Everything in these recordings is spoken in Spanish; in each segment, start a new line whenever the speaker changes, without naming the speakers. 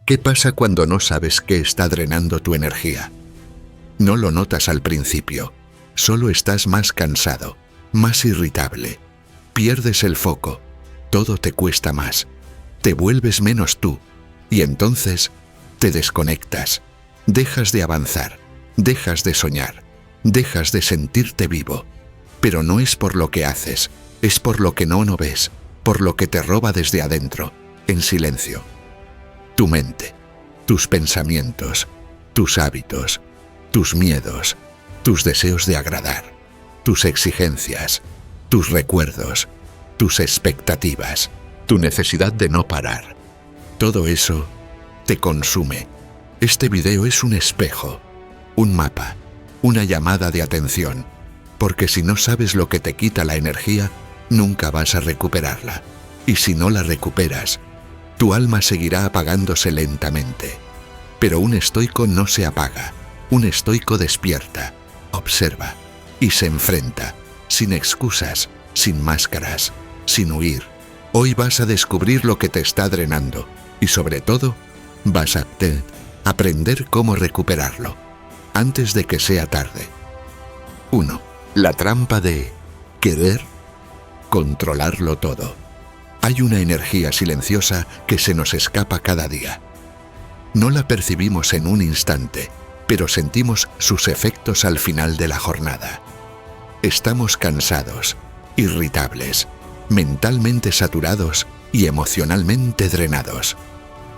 ¿Qué pasa cuando no sabes qué está drenando tu energía? No lo notas al principio, solo estás más cansado, más irritable, pierdes el foco, todo te cuesta más, te vuelves menos tú, y entonces te desconectas, dejas de avanzar, dejas de soñar, dejas de sentirte vivo. Pero no es por lo que haces, es por lo que no ves, por lo que te roba desde adentro, en silencio. Tu mente, tus pensamientos, tus hábitos, tus miedos, tus deseos de agradar, tus exigencias, tus recuerdos, tus expectativas, tu necesidad de no parar. Todo eso te consume. Este video es un espejo, un mapa, una llamada de atención, porque si no sabes lo que te quita la energía, nunca vas a recuperarla. Y si no la recuperas, tu alma seguirá apagándose lentamente. Pero un estoico no se apaga, un estoico despierta, observa y se enfrenta, sin excusas, sin máscaras, sin huir. Hoy vas a descubrir lo que te está drenando y sobre todo, vas a aprender cómo recuperarlo, antes de que sea tarde. 1. La trampa de querer controlarlo todo. Hay una energía silenciosa que se nos escapa cada día. No la percibimos en un instante, pero sentimos sus efectos al final de la jornada. Estamos cansados, irritables, mentalmente saturados y emocionalmente drenados.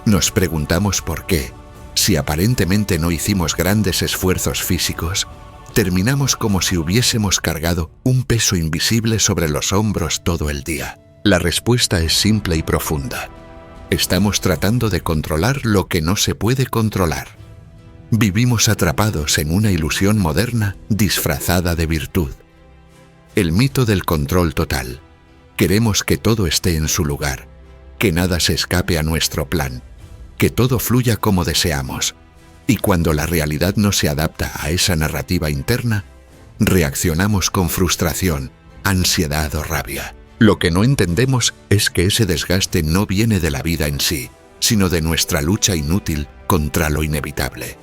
Nos preguntamos por qué, si aparentemente no hicimos grandes esfuerzos físicos, terminamos como si hubiésemos cargado un peso invisible sobre los hombros todo el día. La respuesta es simple y profunda. Estamos tratando de controlar lo que no se puede controlar. Vivimos atrapados en una ilusión moderna disfrazada de virtud. El mito del control total. Queremos que todo esté en su lugar, que nada se escape a nuestro plan, que todo fluya como deseamos. Y cuando la realidad no se adapta a esa narrativa interna, reaccionamos con frustración, ansiedad o rabia. Lo que no entendemos es que ese desgaste no viene de la vida en sí, sino de nuestra lucha inútil contra lo inevitable.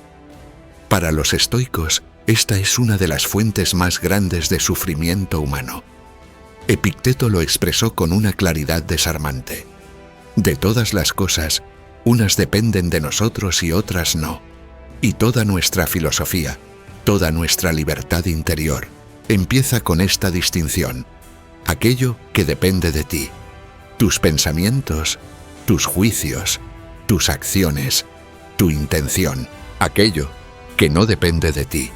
Para los estoicos, esta es una de las fuentes más grandes de sufrimiento humano. Epicteto lo expresó con una claridad desarmante. De todas las cosas, unas dependen de nosotros y otras no. Y toda nuestra filosofía, toda nuestra libertad interior, empieza con esta distinción. Aquello que depende de ti, tus pensamientos, tus juicios, tus acciones, tu intención. Aquello que no depende de ti,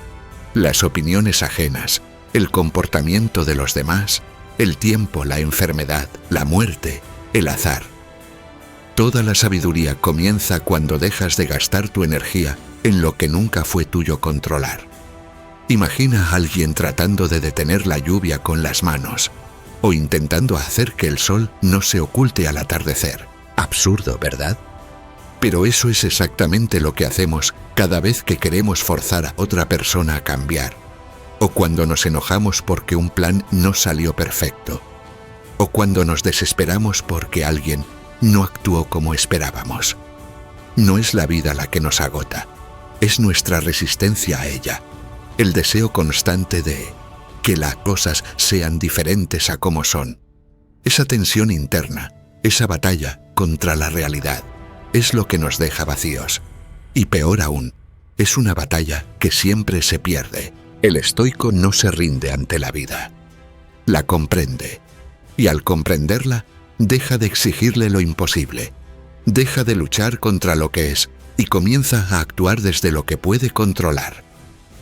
las opiniones ajenas, el comportamiento de los demás, el tiempo, la enfermedad, la muerte, el azar. Toda la sabiduría comienza cuando dejas de gastar tu energía en lo que nunca fue tuyo controlar. Imagina a alguien tratando de detener la lluvia con las manos, o intentando hacer que el sol no se oculte al atardecer. Absurdo, ¿verdad? Pero eso es exactamente lo que hacemos cada vez que queremos forzar a otra persona a cambiar, o cuando nos enojamos porque un plan no salió perfecto, o cuando nos desesperamos porque alguien no actuó como esperábamos. No es la vida la que nos agota, es nuestra resistencia a ella, el deseo constante de que las cosas sean diferentes a como son. Esa tensión interna, esa batalla contra la realidad, es lo que nos deja vacíos. Y peor aún, es una batalla que siempre se pierde. El estoico no se rinde ante la vida. La comprende. Y al comprenderla, deja de exigirle lo imposible. Deja de luchar contra lo que es y comienza a actuar desde lo que puede controlar.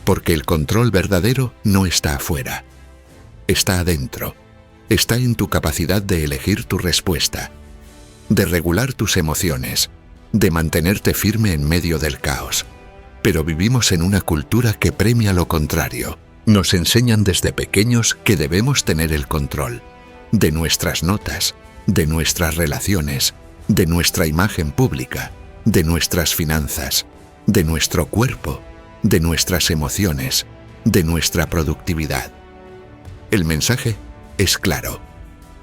Porque el control verdadero no está afuera. Está adentro. Está en tu capacidad de elegir tu respuesta, de regular tus emociones, de mantenerte firme en medio del caos. Pero vivimos en una cultura que premia lo contrario. Nos enseñan desde pequeños que debemos tener el control de nuestras notas, de nuestras relaciones, de nuestra imagen pública, de nuestras finanzas, de nuestro cuerpo, de nuestras emociones, de nuestra productividad. El mensaje es claro.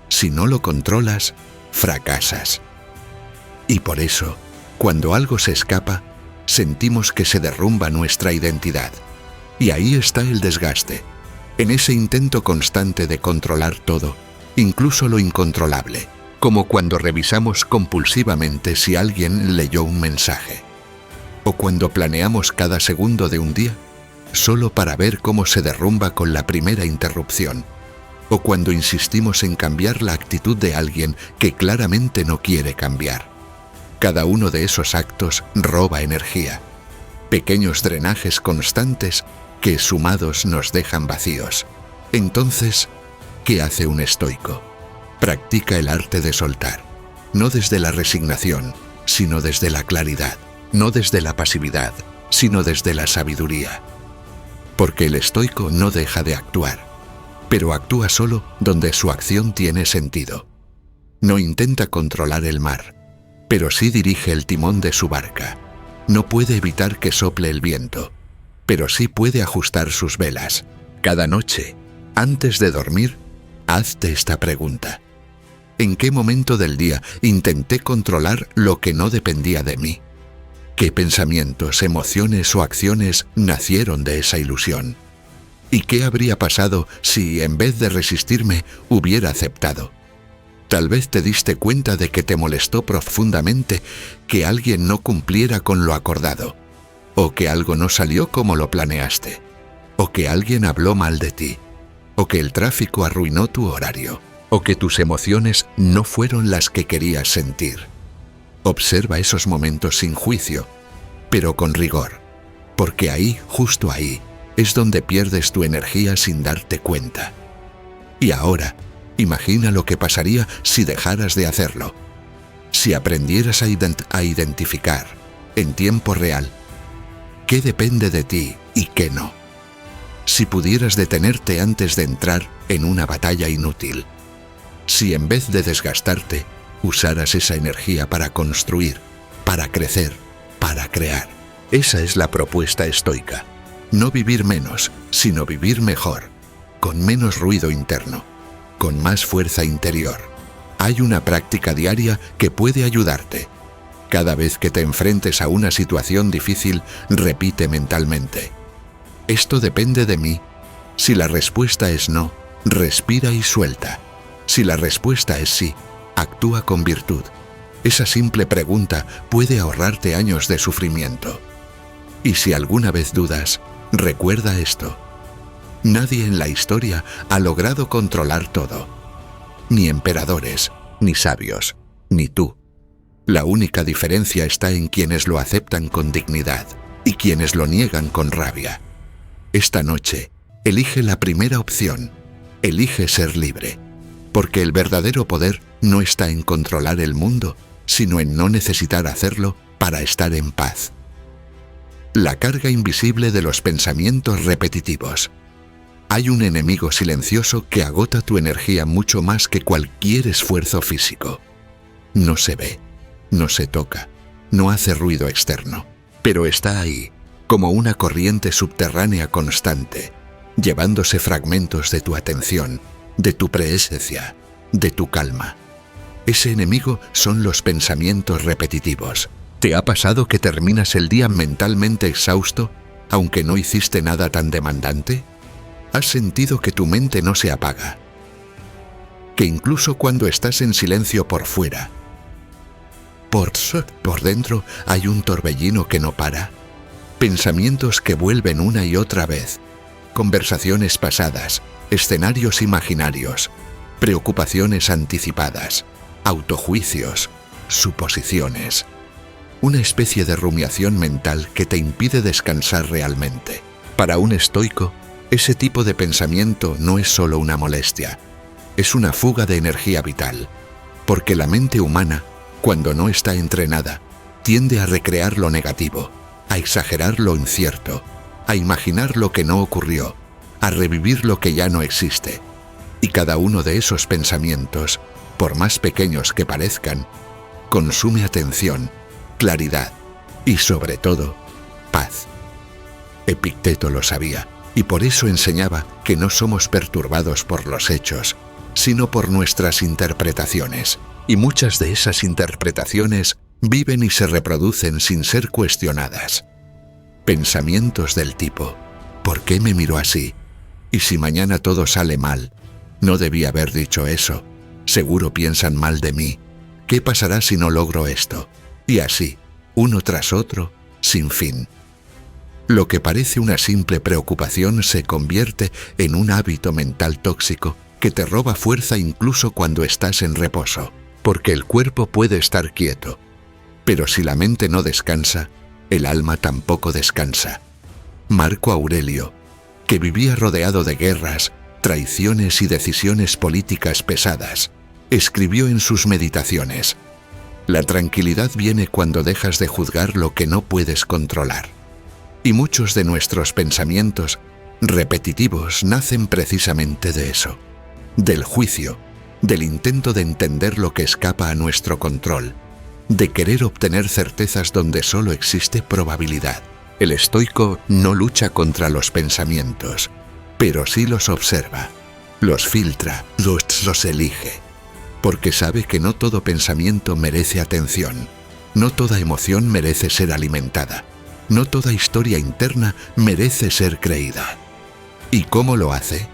Si no lo controlas, fracasas. Y por eso, Cuando algo se escapa, sentimos que se derrumba nuestra identidad. Y ahí está el desgaste, en ese intento constante de controlar todo, incluso lo incontrolable, como cuando revisamos compulsivamente si alguien leyó un mensaje, o cuando planeamos cada segundo de un día solo para ver cómo se derrumba con la primera interrupción, o cuando insistimos en cambiar la actitud de alguien que claramente no quiere cambiar. Cada uno de esos actos roba energía, pequeños drenajes constantes que sumados nos dejan vacíos. Entonces, ¿qué hace un estoico? Practica el arte de soltar, no desde la resignación, sino desde la claridad, no desde la pasividad, sino desde la sabiduría. Porque el estoico no deja de actuar, pero actúa solo donde su acción tiene sentido. No intenta controlar el mar, pero sí dirige el timón de su barca. No puede evitar que sople el viento, pero sí puede ajustar sus velas. Cada noche, antes de dormir, hazte esta pregunta. ¿En qué momento del día intenté controlar lo que no dependía de mí? ¿Qué pensamientos, emociones o acciones nacieron de esa ilusión? ¿Y qué habría pasado si, en vez de resistirme, hubiera aceptado? Tal vez te diste cuenta de que te molestó profundamente que alguien no cumpliera con lo acordado, o que algo no salió como lo planeaste, o que alguien habló mal de ti, o que el tráfico arruinó tu horario, o que tus emociones no fueron las que querías sentir. Observa esos momentos sin juicio, pero con rigor, porque ahí, justo ahí, es donde pierdes tu energía sin darte cuenta. Y ahora, imagina lo que pasaría si dejaras de hacerlo, si aprendieras a identificar, en tiempo real, qué depende de ti y qué no. Si pudieras detenerte antes de entrar en una batalla inútil. Si en vez de desgastarte, usaras esa energía para construir, para crecer, para crear. Esa es la propuesta estoica. No vivir menos, sino vivir mejor, con menos ruido interno, con más fuerza interior. Hay una práctica diaria que puede ayudarte. Cada vez que te enfrentes a una situación difícil, repite mentalmente: esto depende de mí. Si la respuesta es no, respira y suelta. Si la respuesta es sí, actúa con virtud. Esa simple pregunta puede ahorrarte años de sufrimiento. Y si alguna vez dudas, recuerda esto: nadie en la historia ha logrado controlar todo. Ni emperadores, ni sabios, ni tú. La única diferencia está en quienes lo aceptan con dignidad y quienes lo niegan con rabia. Esta noche, elige la primera opción. Elige ser libre. Porque el verdadero poder no está en controlar el mundo, sino en no necesitar hacerlo para estar en paz. La carga invisible de los pensamientos repetitivos. Hay un enemigo silencioso que agota tu energía mucho más que cualquier esfuerzo físico. No se ve, no se toca, no hace ruido externo, pero está ahí, como una corriente subterránea constante, llevándose fragmentos de tu atención, de tu presencia, de tu calma. Ese enemigo son los pensamientos repetitivos. ¿Te ha pasado que terminas el día mentalmente exhausto, aunque no hiciste nada tan demandante? ¿Has sentido que tu mente no se apaga? Que incluso cuando estás en silencio por fuera, por dentro hay un torbellino que no para. Pensamientos que vuelven una y otra vez. Conversaciones pasadas, escenarios imaginarios, preocupaciones anticipadas, autojuicios, suposiciones. Una especie de rumiación mental que te impide descansar realmente. Para un estoico, ese tipo de pensamiento no es solo una molestia, es una fuga de energía vital, porque la mente humana, cuando no está entrenada, tiende a recrear lo negativo, a exagerar lo incierto, a imaginar lo que no ocurrió, a revivir lo que ya no existe. Y cada uno de esos pensamientos, por más pequeños que parezcan, consume atención, claridad y, sobre todo, paz. Epicteto lo sabía, y por eso enseñaba que no somos perturbados por los hechos, sino por nuestras interpretaciones. Y muchas de esas interpretaciones Viven y se reproducen sin ser cuestionadas. Pensamientos del tipo: ¿por qué me miro así? ¿Y si mañana todo sale mal? No debí haber dicho eso. Seguro piensan mal de mí. ¿Qué pasará si no logro esto? Y así, uno tras otro, sin fin. Lo que parece una simple preocupación se convierte en un hábito mental tóxico que te roba fuerza incluso cuando estás en reposo, porque el cuerpo puede estar quieto, pero si la mente no descansa, el alma tampoco descansa. Marco Aurelio, que vivía rodeado de guerras, traiciones y decisiones políticas pesadas, escribió en sus meditaciones: la tranquilidad viene cuando dejas de juzgar lo que no puedes controlar. Y muchos de nuestros pensamientos repetitivos nacen precisamente de eso, del juicio, del intento de entender lo que escapa a nuestro control, de querer obtener certezas donde solo existe probabilidad. El estoico no lucha contra los pensamientos, pero sí los observa, los filtra, los elige, porque sabe que no todo pensamiento merece atención, no toda emoción merece ser alimentada, no toda historia interna merece ser creída. ¿Y cómo lo hace?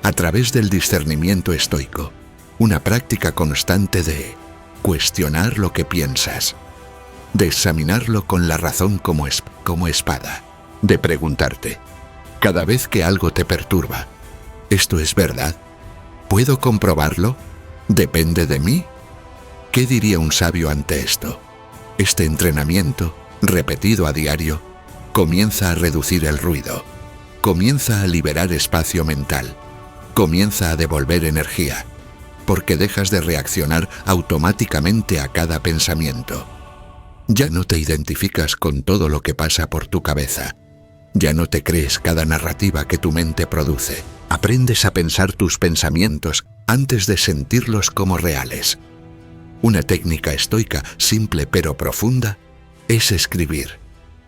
A través del discernimiento estoico, una práctica constante de cuestionar lo que piensas, de examinarlo con la razón como espada, de preguntarte, cada vez que algo te perturba: ¿esto es verdad? ¿Puedo comprobarlo? ¿Depende de mí? ¿Qué diría un sabio ante esto? Este entrenamiento, repetido a diario, comienza a reducir el ruido, comienza a liberar espacio mental, comienza a devolver energía, porque dejas de reaccionar automáticamente a cada pensamiento. Ya no te identificas con todo lo que pasa por tu cabeza. Ya no te crees cada narrativa que tu mente produce. Aprendes a pensar tus pensamientos antes de sentirlos como reales. Una técnica estoica simple pero profunda es escribir.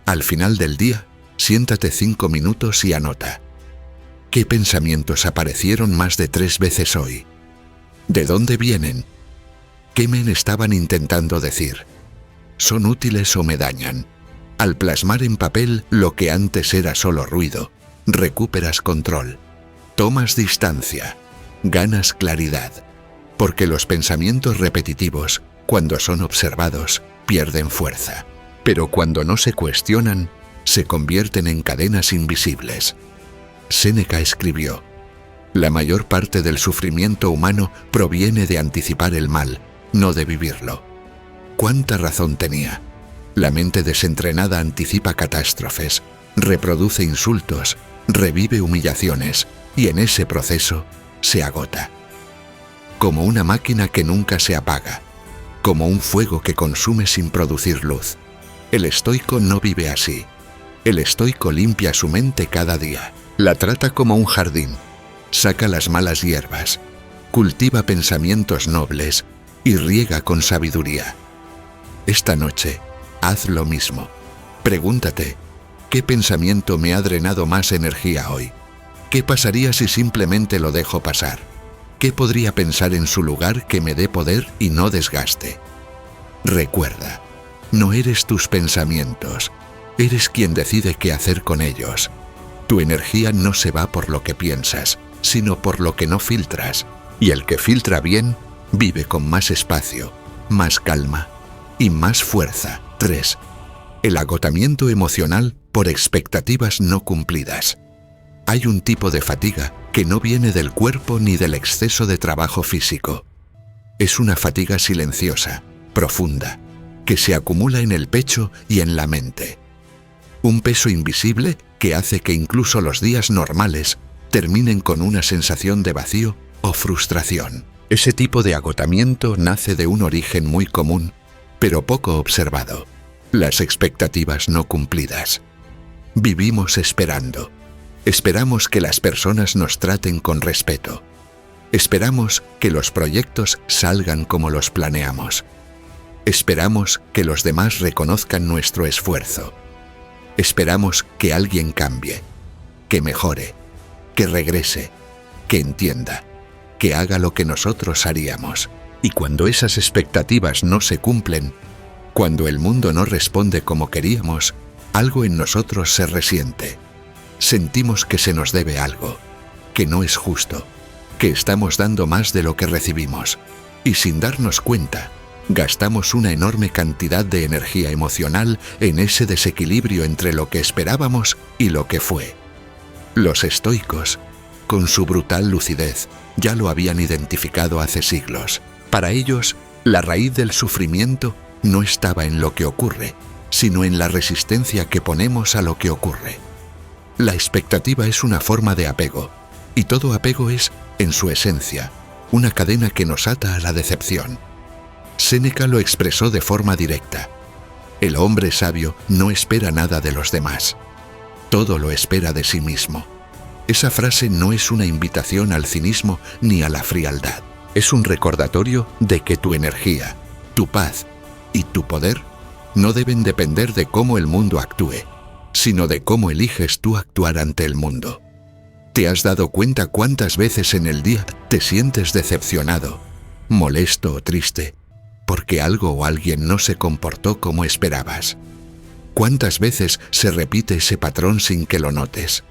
Al final del día, siéntate 5 minutos y anota: ¿qué pensamientos aparecieron más de 3 veces hoy? ¿De dónde vienen? ¿Qué me estaban intentando decir? ¿Son útiles o me dañan? Al plasmar en papel lo que antes era solo ruido, recuperas control, tomas distancia, ganas claridad, porque los pensamientos repetitivos, cuando son observados, pierden fuerza, pero cuando no se cuestionan, se convierten en cadenas invisibles. Séneca escribió: la mayor parte del sufrimiento humano proviene de anticipar el mal, no de vivirlo. ¿Cuánta razón tenía? La mente desentrenada anticipa catástrofes, reproduce insultos, revive humillaciones, y en ese proceso se agota. Como una máquina que nunca se apaga, como un fuego que consume sin producir luz. El estoico no vive así. El estoico limpia su mente cada día, la trata como un jardín, saca las malas hierbas, cultiva pensamientos nobles y riega con sabiduría. Esta noche, haz lo mismo. Pregúntate: ¿qué pensamiento me ha drenado más energía hoy? ¿Qué pasaría si simplemente lo dejo pasar? ¿Qué podría pensar en su lugar que me dé poder y no desgaste? Recuerda, no eres tus pensamientos, eres quien decide qué hacer con ellos. Tu energía no se va por lo que piensas, sino por lo que no filtras, y el que filtra bien, vive con más espacio, más calma y más fuerza. 3. El agotamiento emocional por expectativas no cumplidas. Hay un tipo de fatiga que no viene del cuerpo ni del exceso de trabajo físico. Es una fatiga silenciosa, profunda, que se acumula en el pecho y en la mente. Un peso invisible que hace que incluso los días normales terminen con una sensación de vacío o frustración. Ese tipo de agotamiento nace de un origen muy común, pero poco observado: las expectativas no cumplidas. Vivimos esperando. Esperamos que las personas nos traten con respeto. Esperamos que los proyectos salgan como los planeamos. Esperamos que los demás reconozcan nuestro esfuerzo. Esperamos que alguien cambie, que mejore, que regrese, que entienda, que haga lo que nosotros haríamos. Y cuando esas expectativas no se cumplen, Cuando el mundo no responde como queríamos, algo en nosotros se resiente. Sentimos que se nos debe algo, que no es justo, que estamos dando más de lo que recibimos, y sin darnos cuenta, gastamos una enorme cantidad de energía emocional en ese desequilibrio entre lo que esperábamos y lo que fue. Los estoicos, con su brutal lucidez, ya lo habían identificado hace siglos. Para ellos, la raíz del sufrimiento no estaba en lo que ocurre, sino en la resistencia que ponemos a lo que ocurre. La expectativa es una forma de apego, y todo apego es, en su esencia, una cadena que nos ata a la decepción. Séneca lo expresó de forma directa. El hombre sabio no espera nada de los demás. Todo lo espera de sí mismo. Esa frase no es una invitación al cinismo ni a la frialdad. Es un recordatorio de que tu energía, tu paz y tu poder no deben depender de cómo el mundo actúe, sino de cómo eliges tú actuar ante el mundo. ¿Te has dado cuenta cuántas veces en el día te sientes decepcionado, molesto o triste, porque algo o alguien no se comportó como esperabas? ¿Cuántas veces se repite ese patrón sin que lo notes?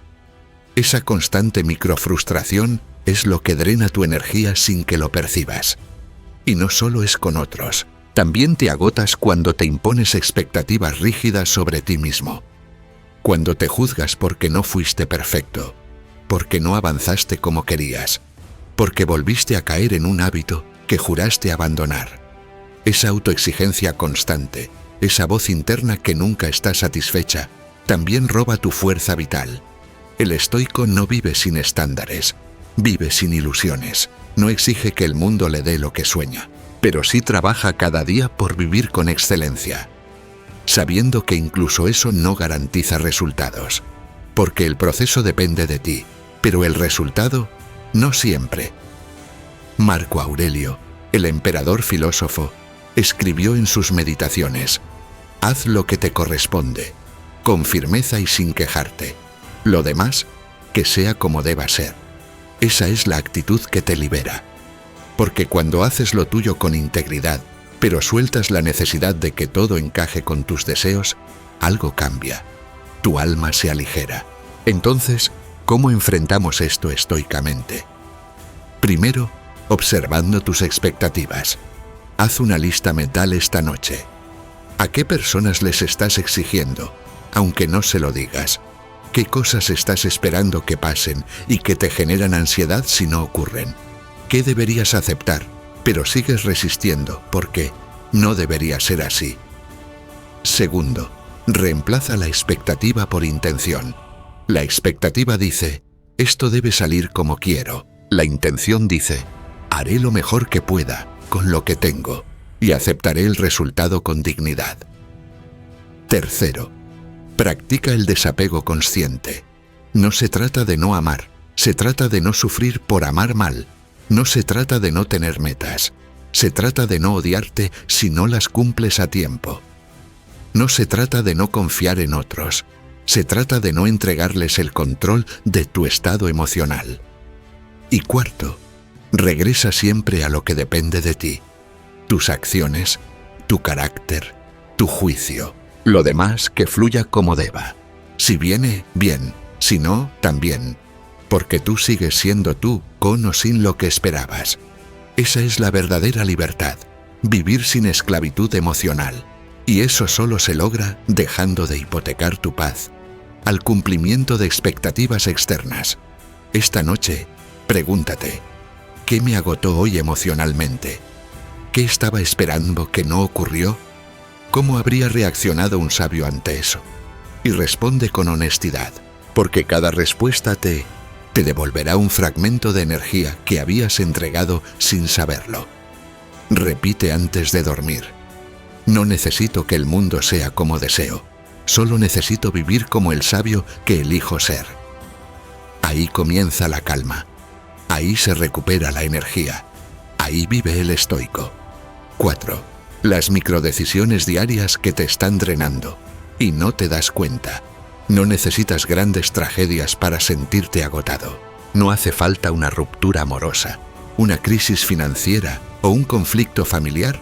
Esa constante microfrustración es lo que drena tu energía sin que lo percibas. Y no solo es con otros, también te agotas cuando te impones expectativas rígidas sobre ti mismo. Cuando te juzgas porque no fuiste perfecto, porque no avanzaste como querías, porque volviste a caer en un hábito que juraste abandonar. Esa autoexigencia constante, esa voz interna que nunca está satisfecha, también roba tu fuerza vital. El estoico no vive sin estándares, vive sin ilusiones, no exige que el mundo le dé lo que sueña, pero sí trabaja cada día por vivir con excelencia, sabiendo que incluso eso no garantiza resultados, porque el proceso depende de ti, pero el resultado no siempre. Marco Aurelio, el emperador filósofo, escribió en sus meditaciones: haz lo que te corresponde, con firmeza y sin quejarte. Lo demás, que sea como deba ser. Esa es la actitud que te libera. Porque cuando haces lo tuyo con integridad, pero sueltas la necesidad de que todo encaje con tus deseos, algo cambia. Tu alma se aligera. Entonces, ¿cómo enfrentamos esto estoicamente? Primero, observando tus expectativas. Haz una lista mental esta noche. ¿A qué personas les estás exigiendo, aunque no se lo digas? ¿Qué cosas estás esperando que pasen y que te generan ansiedad si no ocurren? ¿Qué deberías aceptar, pero sigues resistiendo porque no debería ser así? Segundo, reemplaza la expectativa por intención. La expectativa dice: esto debe salir como quiero. La intención dice: haré lo mejor que pueda con lo que tengo y aceptaré el resultado con dignidad. Tercero, practica el desapego consciente. No se trata de no amar, se trata de no sufrir por amar mal. No se trata de no tener metas, se trata de no odiarte si no las cumples a tiempo. No se trata de no confiar en otros, se trata de no entregarles el control de tu estado emocional. Y cuarto, regresa siempre a lo que depende de ti: tus acciones, tu carácter, tu juicio. Lo demás que fluya como deba. Si viene, bien, si no, también. Porque tú sigues siendo tú, con o sin lo que esperabas. Esa es la verdadera libertad, vivir sin esclavitud emocional. Y eso solo se logra dejando de hipotecar tu paz al cumplimiento de expectativas externas. Esta noche, pregúntate: ¿qué me agotó hoy emocionalmente? ¿Qué estaba esperando que no ocurrió? ¿Cómo habría reaccionado un sabio ante eso? Y responde con honestidad, porque cada respuesta te devolverá un fragmento de energía que habías entregado sin saberlo. Repite antes de dormir: no necesito que el mundo sea como deseo, solo necesito vivir como el sabio que elijo ser. Ahí comienza la calma, ahí se recupera la energía, ahí vive el estoico. 4. Las microdecisiones diarias que te están drenando y no te das cuenta. No necesitas grandes tragedias para sentirte agotado. No hace falta una ruptura amorosa, una crisis financiera o un conflicto familiar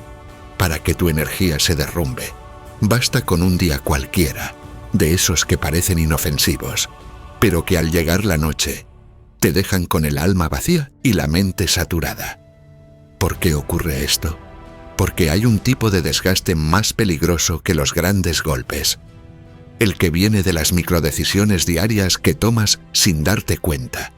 para que tu energía se derrumbe. Basta con un día cualquiera, de esos que parecen inofensivos, pero que al llegar la noche te dejan con el alma vacía y la mente saturada. ¿Por qué ocurre esto? Porque hay un tipo de desgaste más peligroso que los grandes golpes, el que viene de las microdecisiones diarias que tomas sin darte cuenta.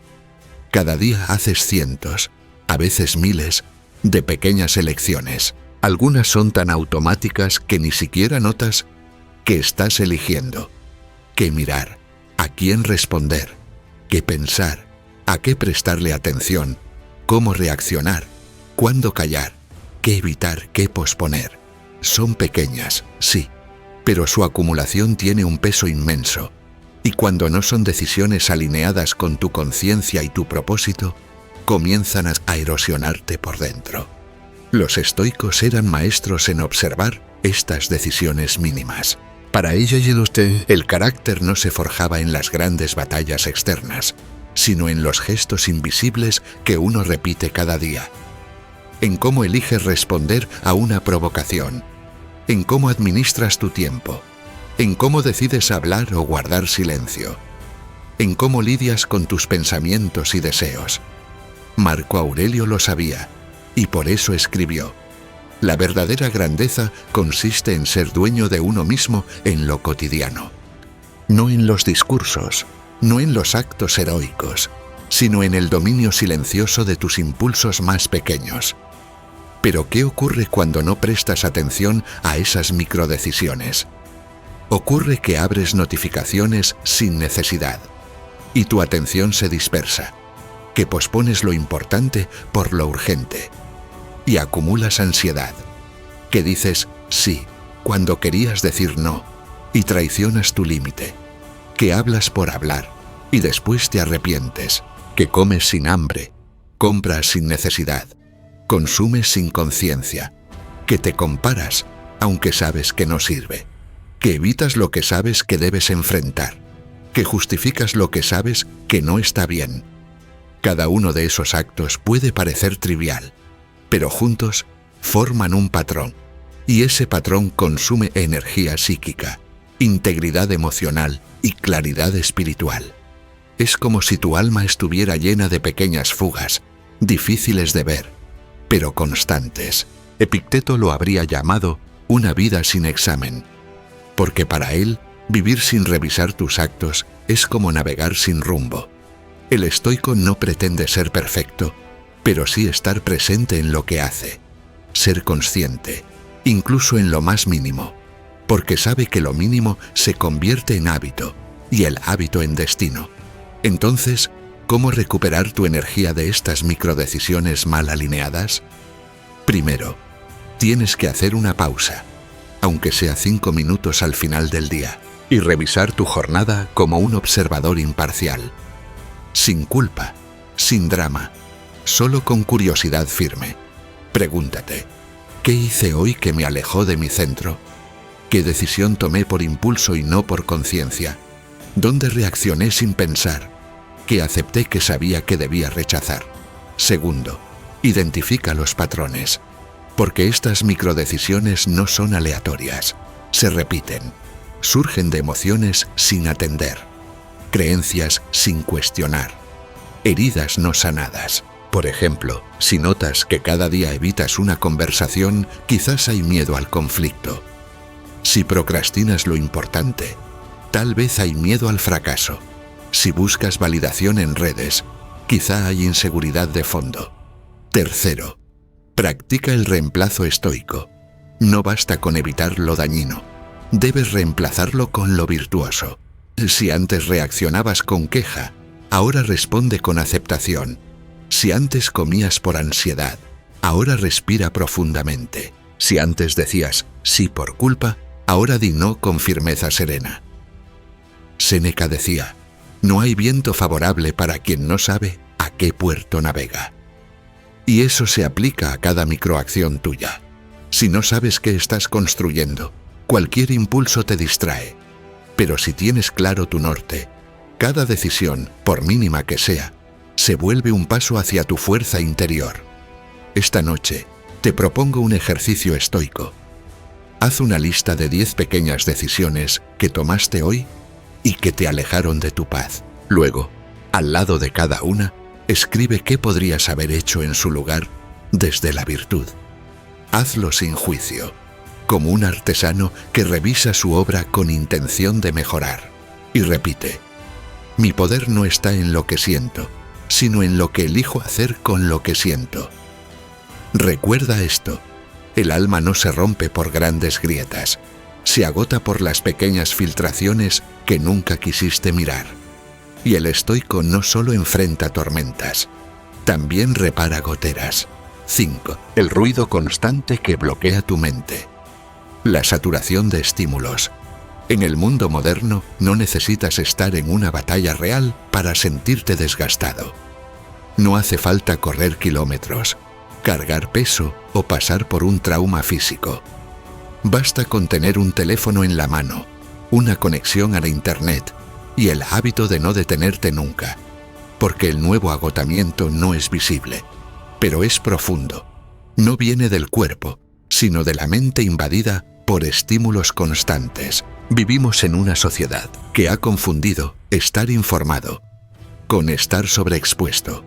Cada día haces cientos, a veces miles, de pequeñas elecciones. Algunas son tan automáticas que ni siquiera notas que estás eligiendo. Qué mirar, a quién responder, qué pensar, a qué prestarle atención, cómo reaccionar, cuándo callar, qué evitar, qué posponer. Son pequeñas, sí, pero su acumulación tiene un peso inmenso. Y cuando no son decisiones alineadas con tu conciencia y tu propósito, comienzan a erosionarte por dentro. Los estoicos eran maestros en observar estas decisiones mínimas. Para ellos el carácter no se forjaba en las grandes batallas externas, sino en los gestos invisibles que uno repite cada día. En cómo eliges responder a una provocación, en cómo administras tu tiempo, en cómo decides hablar o guardar silencio, en cómo lidias con tus pensamientos y deseos. Marco Aurelio lo sabía, y por eso escribió: la verdadera grandeza consiste en ser dueño de uno mismo en lo cotidiano. No en los discursos, no en los actos heroicos, sino en el dominio silencioso de tus impulsos más pequeños. Pero ¿qué ocurre cuando no prestas atención a esas microdecisiones? Ocurre que abres notificaciones sin necesidad, y tu atención se dispersa, que pospones lo importante por lo urgente, y acumulas ansiedad, que dices sí cuando querías decir no, y traicionas tu límite, que hablas por hablar, y después te arrepientes, que comes sin hambre, compras sin necesidad, consumes sin conciencia, que te comparas aunque sabes que no sirve, que evitas lo que sabes que debes enfrentar, que justificas lo que sabes que no está bien. Cada uno de esos actos puede parecer trivial, pero juntos forman un patrón, y ese patrón consume energía psíquica, integridad emocional y claridad espiritual. Es como si tu alma estuviera llena de pequeñas fugas, difíciles de ver, pero constantes. Epicteto lo habría llamado una vida sin examen, porque para él, vivir sin revisar tus actos es como navegar sin rumbo. El estoico no pretende ser perfecto, pero sí estar presente en lo que hace, ser consciente, incluso en lo más mínimo, porque sabe que lo mínimo se convierte en hábito y el hábito en destino. Entonces, ¿cómo recuperar tu energía de estas microdecisiones mal alineadas? Primero, tienes que hacer una pausa, aunque sea 5 minutos al final del día, y revisar tu jornada como un observador imparcial, sin culpa, sin drama, solo con curiosidad firme. Pregúntate, ¿qué hice hoy que me alejó de mi centro? ¿Qué decisión tomé por impulso y no por conciencia? ¿Dónde reaccioné sin pensar? ¿Qué acepté que sabía que debía rechazar? Segundo, identifica los patrones, porque estas microdecisiones no son aleatorias, se repiten, surgen de emociones sin atender, creencias sin cuestionar, heridas no sanadas. Por ejemplo, si notas que cada día evitas una conversación, quizás hay miedo al conflicto. Si procrastinas lo importante, tal vez hay miedo al fracaso. Si buscas validación en redes, quizá hay inseguridad de fondo. Tercero, practica el reemplazo estoico. No basta con evitar lo dañino, debes reemplazarlo con lo virtuoso. Si antes reaccionabas con queja, ahora responde con aceptación. Si antes comías por ansiedad, ahora respira profundamente. Si antes decías sí por culpa, ahora di no con firmeza serena. Séneca decía: no hay viento favorable para quien no sabe a qué puerto navega. Y eso se aplica a cada microacción tuya. Si no sabes qué estás construyendo, cualquier impulso te distrae. Pero si tienes claro tu norte, cada decisión, por mínima que sea, se vuelve un paso hacia tu fuerza interior. Esta noche te propongo un ejercicio estoico. Haz una lista de 10 pequeñas decisiones que tomaste hoy y que te alejaron de tu paz. Luego, al lado de cada una, escribe qué podrías haber hecho en su lugar desde la virtud. Hazlo sin juicio, como un artesano que revisa su obra con intención de mejorar. Y repite: mi poder no está en lo que siento, sino en lo que elijo hacer con lo que siento. Recuerda esto: el alma no se rompe por grandes grietas, se agota por las pequeñas filtraciones que nunca quisiste mirar. Y el estoico no solo enfrenta tormentas, también repara goteras. 5. El ruido constante que bloquea tu mente. La saturación de estímulos. En el mundo moderno no necesitas estar en una batalla real para sentirte desgastado. No hace falta correr kilómetros, cargar peso o pasar por un trauma físico. Basta con tener un teléfono en la mano, una conexión a la internet y el hábito de no detenerte nunca, porque el nuevo agotamiento no es visible, pero es profundo. No viene del cuerpo, sino de la mente invadida por estímulos constantes. Vivimos en una sociedad que ha confundido estar informado con estar sobreexpuesto.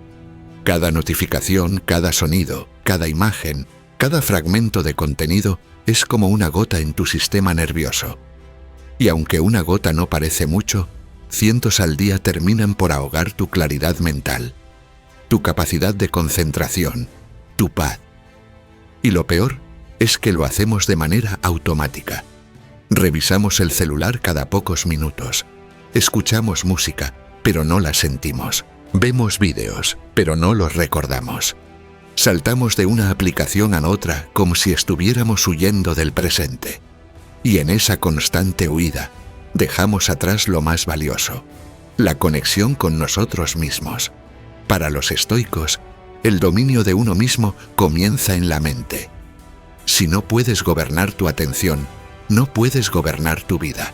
Cada notificación, cada sonido, cada imagen, cada fragmento de contenido es como una gota en tu sistema nervioso. Y aunque una gota no parece mucho, cientos al día terminan por ahogar tu claridad mental, tu capacidad de concentración, tu paz. Y lo peor es que lo hacemos de manera automática. Revisamos el celular cada pocos minutos. Escuchamos música, pero no la sentimos. Vemos vídeos, pero no los recordamos. Saltamos de una aplicación a otra como si estuviéramos huyendo del presente. Y en esa constante huida, dejamos atrás lo más valioso: la conexión con nosotros mismos. Para los estoicos, el dominio de uno mismo comienza en la mente. Si no puedes gobernar tu atención, no puedes gobernar tu vida.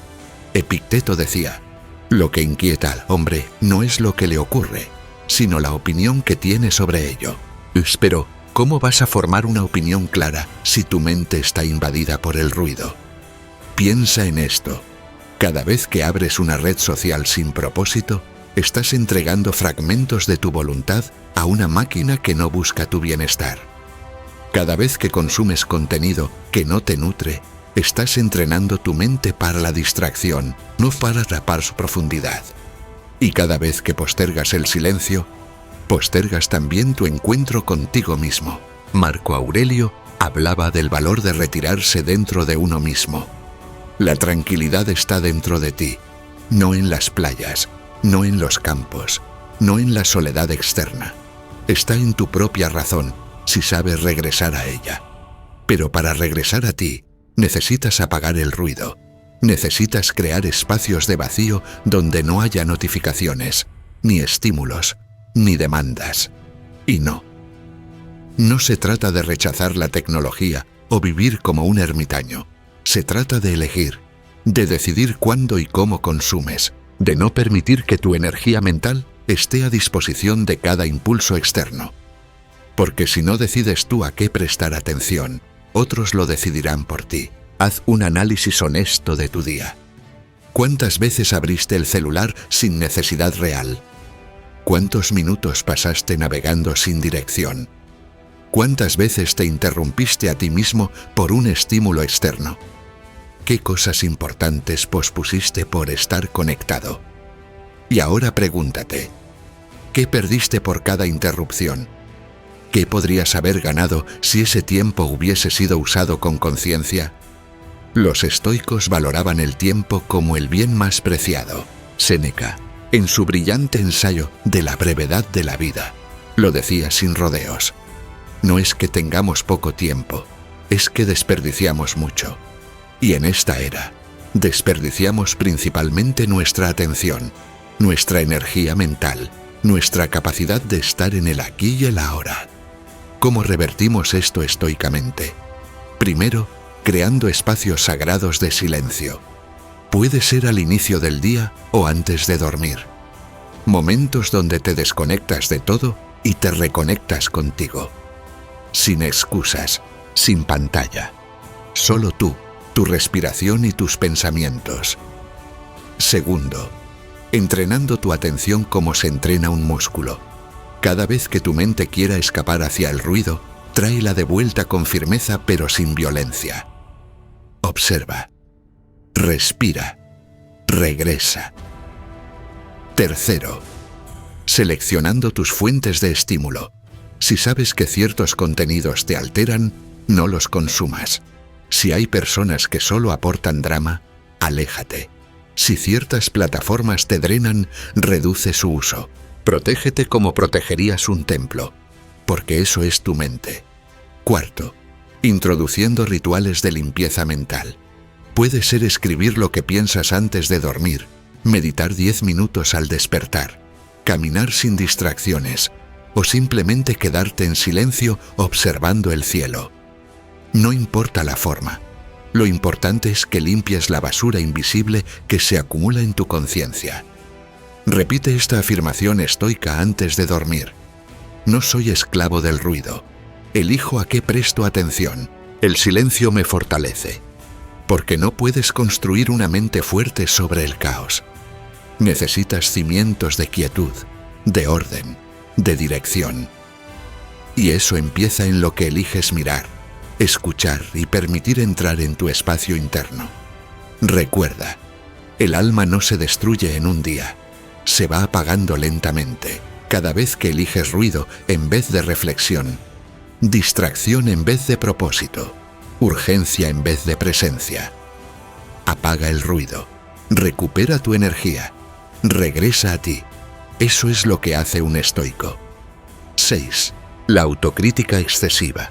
Epicteto decía: lo que inquieta al hombre no es lo que le ocurre, sino la opinión que tiene sobre ello. Pero, ¿cómo vas a formar una opinión clara si tu mente está invadida por el ruido? Piensa en esto: cada vez que abres una red social sin propósito, estás entregando fragmentos de tu voluntad a una máquina que no busca tu bienestar. Cada vez que consumes contenido que no te nutre, estás entrenando tu mente para la distracción, no para atrapar su profundidad. Y cada vez que postergas el silencio, postergas también tu encuentro contigo mismo. Marco Aurelio hablaba del valor de retirarse dentro de uno mismo. La tranquilidad está dentro de ti, no en las playas, no en los campos, no en la soledad externa. Está en tu propia razón, si sabes regresar a ella. Pero para regresar a ti, necesitas apagar el ruido. Necesitas crear espacios de vacío donde no haya notificaciones, ni estímulos, ni demandas. Y no se trata de rechazar la tecnología o vivir como un ermitaño. Se trata de elegir, de decidir cuándo y cómo consumes, de no permitir que tu energía mental esté a disposición de cada impulso externo. Porque si no decides tú a qué prestar atención, otros lo decidirán por ti. Haz un análisis honesto de tu día. ¿Cuántas veces abriste el celular sin necesidad real? ¿Cuántos minutos pasaste navegando sin dirección? ¿Cuántas veces te interrumpiste a ti mismo por un estímulo externo? ¿Qué cosas importantes pospusiste por estar conectado? Y ahora pregúntate: ¿qué perdiste por cada interrupción? ¿Qué podrías haber ganado si ese tiempo hubiese sido usado con conciencia? Los estoicos valoraban el tiempo como el bien más preciado. Séneca, en su brillante ensayo de la brevedad de la vida, lo decía sin rodeos: no es que tengamos poco tiempo, es que desperdiciamos mucho. Y en esta era, desperdiciamos principalmente nuestra atención, nuestra energía mental, nuestra capacidad de estar en el aquí y el ahora. ¿Cómo revertimos esto estoicamente? Primero, creando espacios sagrados de silencio. Puede ser al inicio del día o antes de dormir. Momentos donde te desconectas de todo y te reconectas contigo. Sin excusas, sin pantalla. Solo tú, tu respiración y tus pensamientos. Segundo, entrenando tu atención como se entrena un músculo. Cada vez que tu mente quiera escapar hacia el ruido, tráela de vuelta con firmeza pero sin violencia. Observa. Respira. Regresa. Tercero, seleccionando tus fuentes de estímulo. Si sabes que ciertos contenidos te alteran, no los consumas. Si hay personas que solo aportan drama, aléjate. Si ciertas plataformas te drenan, reduce su uso. Protégete como protegerías un templo, porque eso es tu mente. Cuarto, introduciendo rituales de limpieza mental. Puede ser escribir lo que piensas antes de dormir, meditar 10 minutos al despertar, caminar sin distracciones o simplemente quedarte en silencio observando el cielo. No importa la forma, lo importante es que limpies la basura invisible que se acumula en tu conciencia. Repite esta afirmación estoica antes de dormir. No soy esclavo del ruido. Elijo a qué presto atención. El silencio me fortalece. Porque no puedes construir una mente fuerte sobre el caos. Necesitas cimientos de quietud, de orden, de dirección. Y eso empieza en lo que eliges mirar, escuchar y permitir entrar en tu espacio interno. Recuerda, el alma no se destruye en un día, se va apagando lentamente cada vez que eliges ruido en vez de reflexión, distracción en vez de propósito, urgencia en vez de presencia. Apaga el ruido, recupera tu energía, regresa a ti. Eso es lo que hace un estoico. 6. La autocrítica excesiva.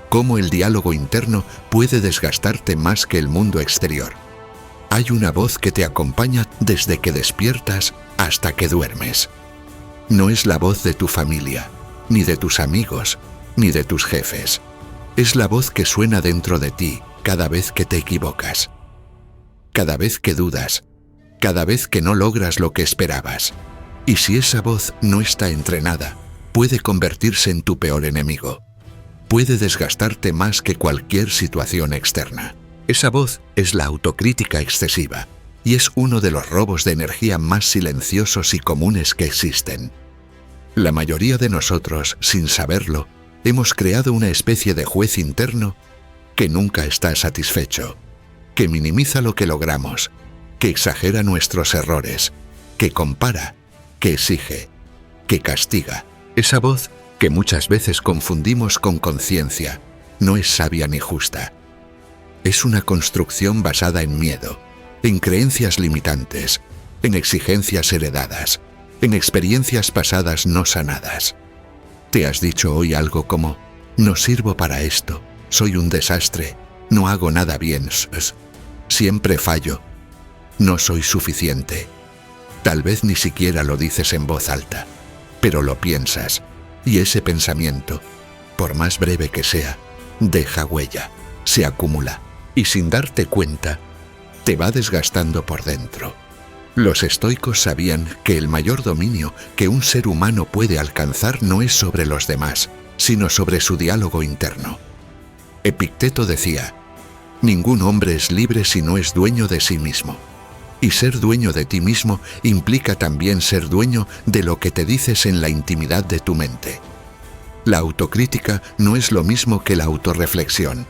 Cómo el diálogo interno puede desgastarte más que el mundo exterior. Hay una voz que te acompaña desde que despiertas hasta que duermes. No es la voz de tu familia, ni de tus amigos, ni de tus jefes. Es la voz que suena dentro de ti cada vez que te equivocas, cada vez que dudas, cada vez que no logras lo que esperabas. Y si esa voz no está entrenada, puede convertirse en tu peor enemigo. Puede desgastarte más que cualquier situación externa. Esa voz es la autocrítica excesiva y es uno de los robos de energía más silenciosos y comunes que existen. La mayoría de nosotros, sin saberlo, hemos creado una especie de juez interno que nunca está satisfecho, que minimiza lo que logramos, que exagera nuestros errores, que compara, que exige, que castiga. Esa voz, que muchas veces confundimos con conciencia, no es sabia ni justa. Es una construcción basada en miedo, en creencias limitantes, en exigencias heredadas, en experiencias pasadas no sanadas. ¿Te has dicho hoy algo como, no sirvo para esto, soy un desastre, no hago nada bien, siempre fallo, no soy suficiente? Tal vez ni siquiera lo dices en voz alta, pero lo piensas, y ese pensamiento, por más breve que sea, deja huella, se acumula, y sin darte cuenta, te va desgastando por dentro. Los estoicos sabían que el mayor dominio que un ser humano puede alcanzar no es sobre los demás, sino sobre su diálogo interno. Epicteto decía, ningún hombre es libre si no es dueño de sí mismo. Y ser dueño de ti mismo implica también ser dueño de lo que te dices en la intimidad de tu mente. La autocrítica no es lo mismo que la autorreflexión.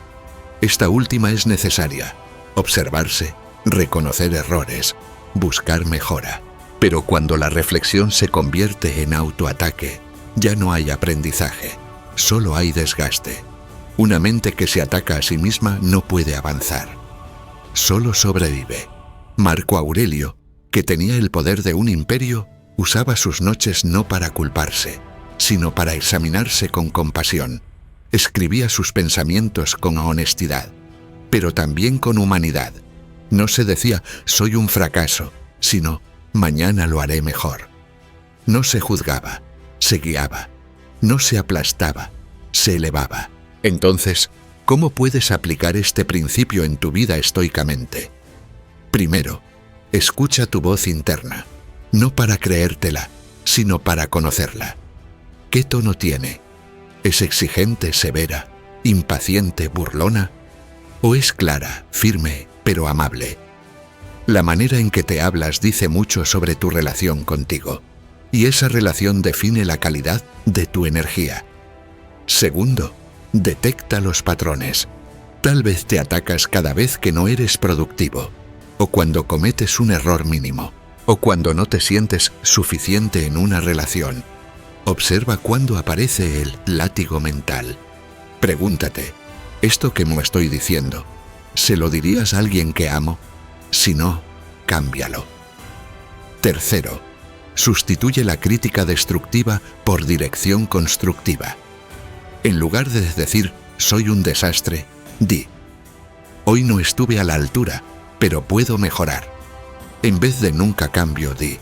Esta última es necesaria. Observarse, reconocer errores, buscar mejora. Pero cuando la reflexión se convierte en autoataque, ya no hay aprendizaje, solo hay desgaste. Una mente que se ataca a sí misma no puede avanzar. Solo sobrevive. Marco Aurelio, que tenía el poder de un imperio, usaba sus noches no para culparse, sino para examinarse con compasión. Escribía sus pensamientos con honestidad, pero también con humanidad. No se decía, soy un fracaso, sino, mañana lo haré mejor. No se juzgaba, se guiaba. No se aplastaba, se elevaba. Entonces, ¿cómo puedes aplicar este principio en tu vida estoicamente? Primero, escucha tu voz interna, no para creértela, sino para conocerla. ¿Qué tono tiene? ¿Es exigente, severa, impaciente, burlona? ¿O es clara, firme, pero amable? La manera en que te hablas dice mucho sobre tu relación contigo, y esa relación define la calidad de tu energía. Segundo, detecta los patrones. Tal vez te atacas cada vez que no eres productivo, o cuando cometes un error mínimo, o cuando no te sientes suficiente en una relación. Observa cuándo aparece el látigo mental. Pregúntate, ¿esto que me estoy diciendo, se lo dirías a alguien que amo? Si no, cámbialo. Tercero, sustituye la crítica destructiva por dirección constructiva. En lugar de decir, soy un desastre, di, hoy no estuve a la altura, pero puedo mejorar. En vez de nunca cambio, di,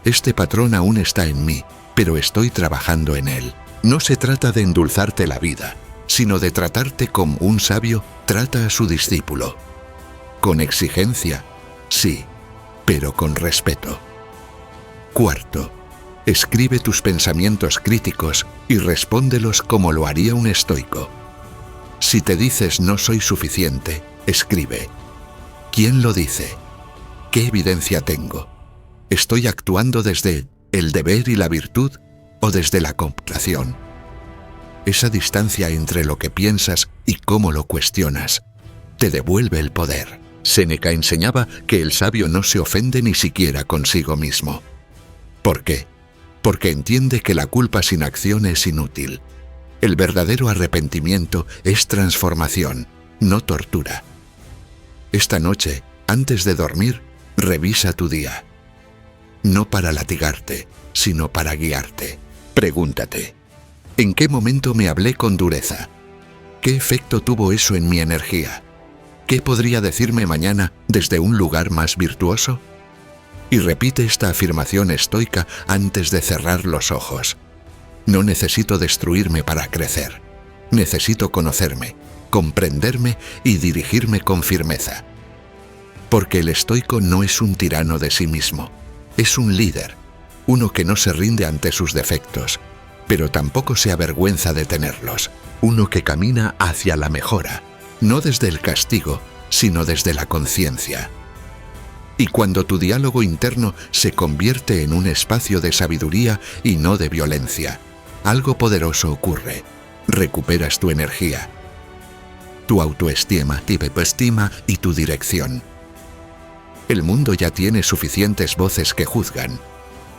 este patrón aún está en mí, pero estoy trabajando en él. No se trata de endulzarte la vida, sino de tratarte como un sabio trata a su discípulo. Con exigencia, sí, pero con respeto. Cuarto, escribe tus pensamientos críticos y respóndelos como lo haría un estoico. Si te dices no soy suficiente, escribe. ¿Quién lo dice? ¿Qué evidencia tengo? ¿Estoy actuando desde el deber y la virtud o desde la compasión? Esa distancia entre lo que piensas y cómo lo cuestionas te devuelve el poder. Séneca enseñaba que el sabio no se ofende ni siquiera consigo mismo. ¿Por qué? Porque entiende que la culpa sin acción es inútil. El verdadero arrepentimiento es transformación, no tortura. Esta noche, antes de dormir, revisa tu día. No para latigarte, sino para guiarte. Pregúntate, ¿en qué momento me hablé con dureza? ¿Qué efecto tuvo eso en mi energía? ¿Qué podría decirme mañana desde un lugar más virtuoso? Y repite esta afirmación estoica antes de cerrar los ojos. No necesito destruirme para crecer. Necesito conocerme, comprenderme y dirigirme con firmeza. Porque el estoico no es un tirano de sí mismo. Es un líder, uno que no se rinde ante sus defectos, pero tampoco se avergüenza de tenerlos. Uno que camina hacia la mejora, no desde el castigo, sino desde la conciencia. Y cuando tu diálogo interno se convierte en un espacio de sabiduría y no de violencia, algo poderoso ocurre. Recuperas tu energía, tu autoestima, tu autoestima y tu dirección. El mundo ya tiene suficientes voces que juzgan.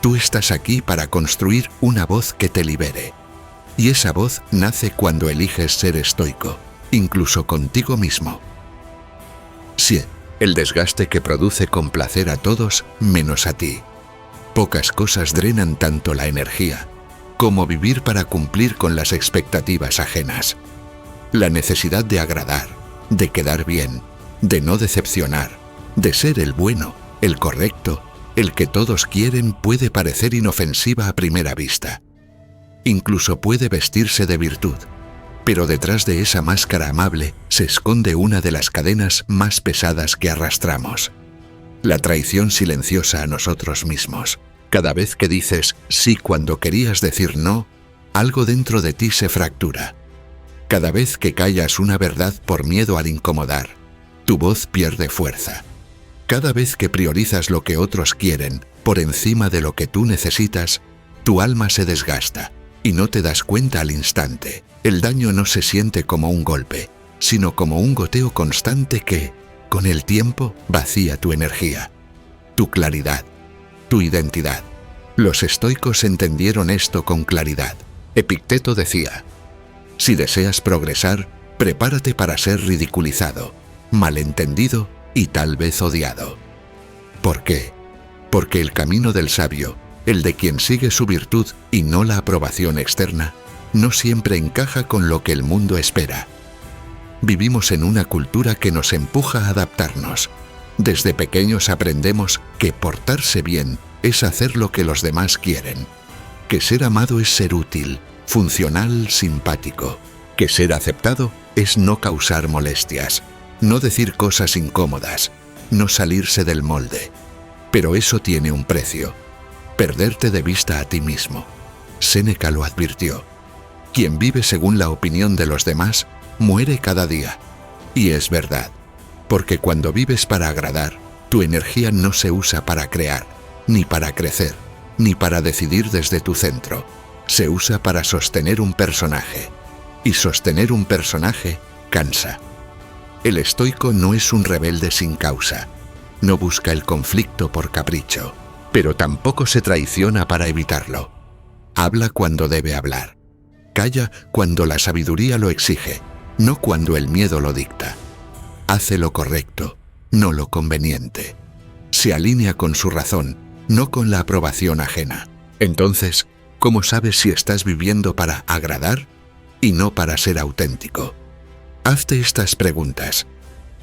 Tú estás aquí para construir una voz que te libere. Y esa voz nace cuando eliges ser estoico, incluso contigo mismo. 7. El desgaste que produce complacer a todos menos a ti. Pocas cosas drenan tanto la energía como vivir para cumplir con las expectativas ajenas. La necesidad de agradar, de quedar bien, de no decepcionar, de ser el bueno, el correcto, el que todos quieren puede parecer inofensiva a primera vista. Incluso puede vestirse de virtud, pero detrás de esa máscara amable se esconde una de las cadenas más pesadas que arrastramos. La traición silenciosa a nosotros mismos. Cada vez que dices sí cuando querías decir no, algo dentro de ti se fractura. Cada vez que callas una verdad por miedo al incomodar, tu voz pierde fuerza. Cada vez que priorizas lo que otros quieren por encima de lo que tú necesitas, tu alma se desgasta y no te das cuenta al instante. El daño no se siente como un golpe, sino como un goteo constante que, con el tiempo, vacía tu energía, tu claridad, tu identidad. Los estoicos entendieron esto con claridad. Epicteto decía, si deseas progresar, prepárate para ser ridiculizado, malentendido y tal vez odiado. ¿Por qué? Porque el camino del sabio, el de quien sigue su virtud y no la aprobación externa, no siempre encaja con lo que el mundo espera. Vivimos en una cultura que nos empuja a adaptarnos. Desde pequeños aprendemos que portarse bien es hacer lo que los demás quieren, que ser amado es ser útil, funcional, simpático, que ser aceptado es no causar molestias, no decir cosas incómodas, no salirse del molde. Pero eso tiene un precio, perderte de vista a ti mismo. Séneca lo advirtió. Quien vive según la opinión de los demás, muere cada día. Y es verdad, porque cuando vives para agradar, tu energía no se usa para crear, ni para crecer, ni para decidir desde tu centro. Se usa para sostener un personaje. Y sostener un personaje cansa. El estoico no es un rebelde sin causa. No busca el conflicto por capricho, pero tampoco se traiciona para evitarlo. Habla cuando debe hablar. Calla cuando la sabiduría lo exige, no cuando el miedo lo dicta. Hace lo correcto, no lo conveniente. Se alinea con su razón, no con la aprobación ajena. Entonces, ¿cómo sabes si estás viviendo para agradar y no para ser auténtico? Hazte estas preguntas.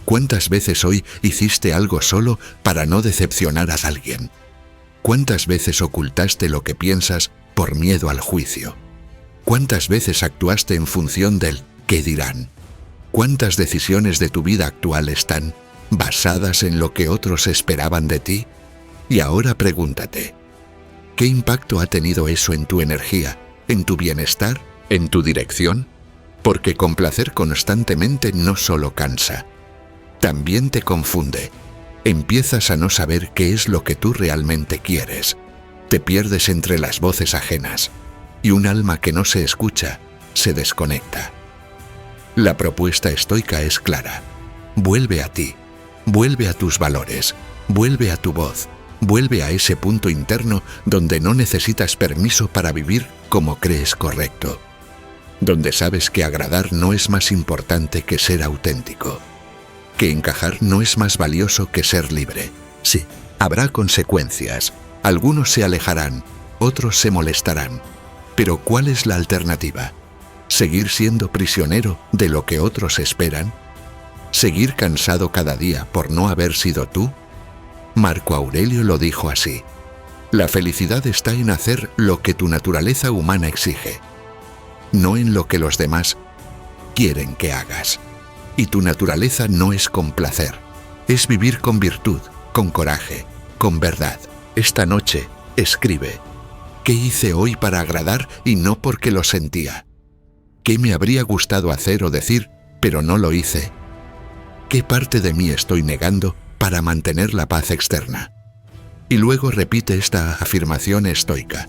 ¿Cuántas veces hoy hiciste algo solo para no decepcionar a alguien? ¿Cuántas veces ocultaste lo que piensas por miedo al juicio? ¿Cuántas veces actuaste en función del ¿qué dirán? ¿Cuántas decisiones de tu vida actual están basadas en lo que otros esperaban de ti? Y ahora pregúntate, ¿qué impacto ha tenido eso en tu energía, en tu bienestar, en tu dirección? Porque complacer constantemente no solo cansa, también te confunde. Empiezas a no saber qué es lo que tú realmente quieres. Te pierdes entre las voces ajenas, y un alma que no se escucha se desconecta. La propuesta estoica es clara. Vuelve a ti, vuelve a tus valores, vuelve a tu voz, vuelve a ese punto interno donde no necesitas permiso para vivir como crees correcto, donde sabes que agradar no es más importante que ser auténtico, que encajar no es más valioso que ser libre. Sí, habrá consecuencias, algunos se alejarán, otros se molestarán, pero ¿cuál es la alternativa? ¿Seguir siendo prisionero de lo que otros esperan? ¿Seguir cansado cada día por no haber sido tú? Marco Aurelio lo dijo así: la felicidad está en hacer lo que tu naturaleza humana exige, no en lo que los demás quieren que hagas. Y tu naturaleza no es complacer, es vivir con virtud, con coraje, con verdad. Esta noche, escribe: ¿qué hice hoy para agradar y no porque lo sentía? ¿Qué me habría gustado hacer o decir, pero no lo hice? ¿Qué parte de mí estoy negando para mantener la paz externa? Y luego repite esta afirmación estoica: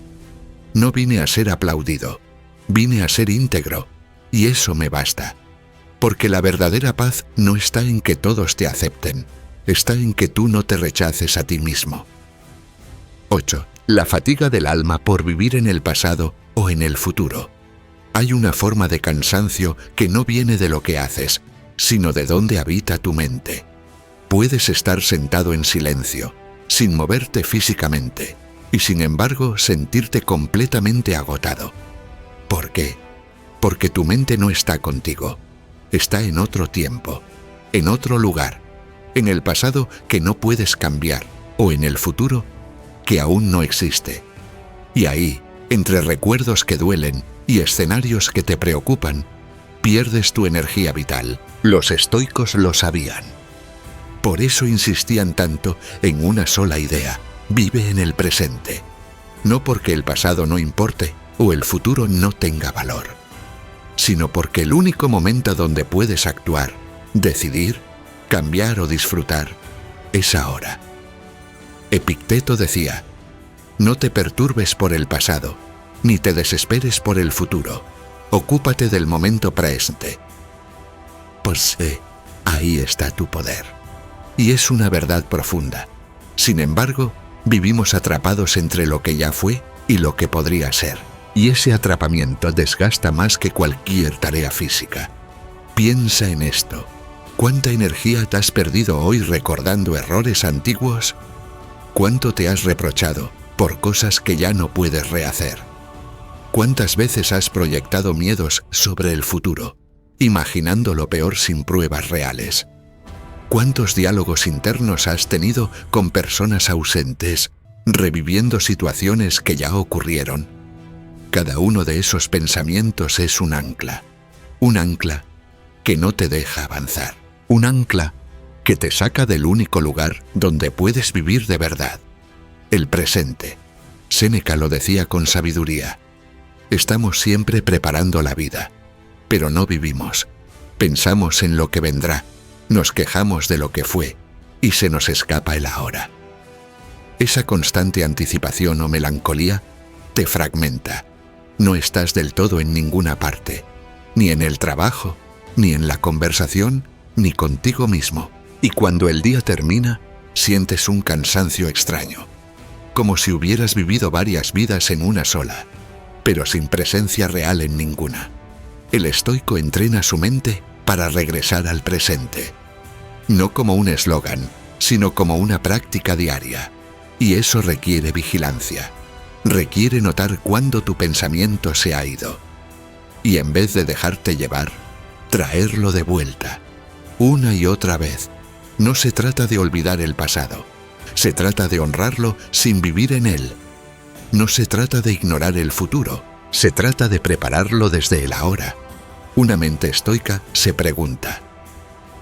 no vine a ser aplaudido, vine a ser íntegro, y eso me basta. Porque la verdadera paz no está en que todos te acepten, está en que tú no te rechaces a ti mismo. 8. La fatiga del alma por vivir en el pasado o en el futuro. Hay una forma de cansancio que no viene de lo que haces, sino de dónde habita tu mente. Puedes estar sentado en silencio, sin moverte físicamente, y sin embargo sentirte completamente agotado. ¿Por qué? Porque tu mente no está contigo. Está en otro tiempo, en otro lugar, en el pasado que no puedes cambiar, o en el futuro que aún no existe. Y ahí, entre recuerdos que duelen y escenarios que te preocupan, pierdes tu energía vital. Los estoicos lo sabían. Por eso insistían tanto en una sola idea: vive en el presente. No porque el pasado no importe o el futuro no tenga valor, sino porque el único momento donde puedes actuar, decidir, cambiar o disfrutar es ahora. Epicteto decía: no te perturbes por el pasado, ni te desesperes por el futuro. Ocúpate del momento presente. Pues ahí está tu poder. Y es una verdad profunda. Sin embargo, vivimos atrapados entre lo que ya fue y lo que podría ser. Y ese atrapamiento desgasta más que cualquier tarea física. Piensa en esto. ¿Cuánta energía te has perdido hoy recordando errores antiguos? ¿Cuánto te has reprochado por cosas que ya no puedes rehacer? ¿Cuántas veces has proyectado miedos sobre el futuro, imaginando lo peor sin pruebas reales? ¿Cuántos diálogos internos has tenido con personas ausentes, reviviendo situaciones que ya ocurrieron? Cada uno de esos pensamientos es un ancla que no te deja avanzar, un ancla que te saca del único lugar donde puedes vivir de verdad, el presente. Séneca lo decía con sabiduría: estamos siempre preparando la vida, pero no vivimos. Pensamos en lo que vendrá, nos quejamos de lo que fue y se nos escapa el ahora. Esa constante anticipación o melancolía te fragmenta. No estás del todo en ninguna parte, ni en el trabajo, ni en la conversación, ni contigo mismo. Y cuando el día termina, sientes un cansancio extraño, como si hubieras vivido varias vidas en una sola, pero sin presencia real en ninguna. El estoico entrena su mente para regresar al presente, no como un eslogan, sino como una práctica diaria. Y eso requiere vigilancia. Requiere notar cuándo tu pensamiento se ha ido. Y en vez de dejarte llevar, traerlo de vuelta, una y otra vez. No se trata de olvidar el pasado. Se trata de honrarlo sin vivir en él. No se trata de ignorar el futuro. Se trata de prepararlo desde el ahora. Una mente estoica se pregunta: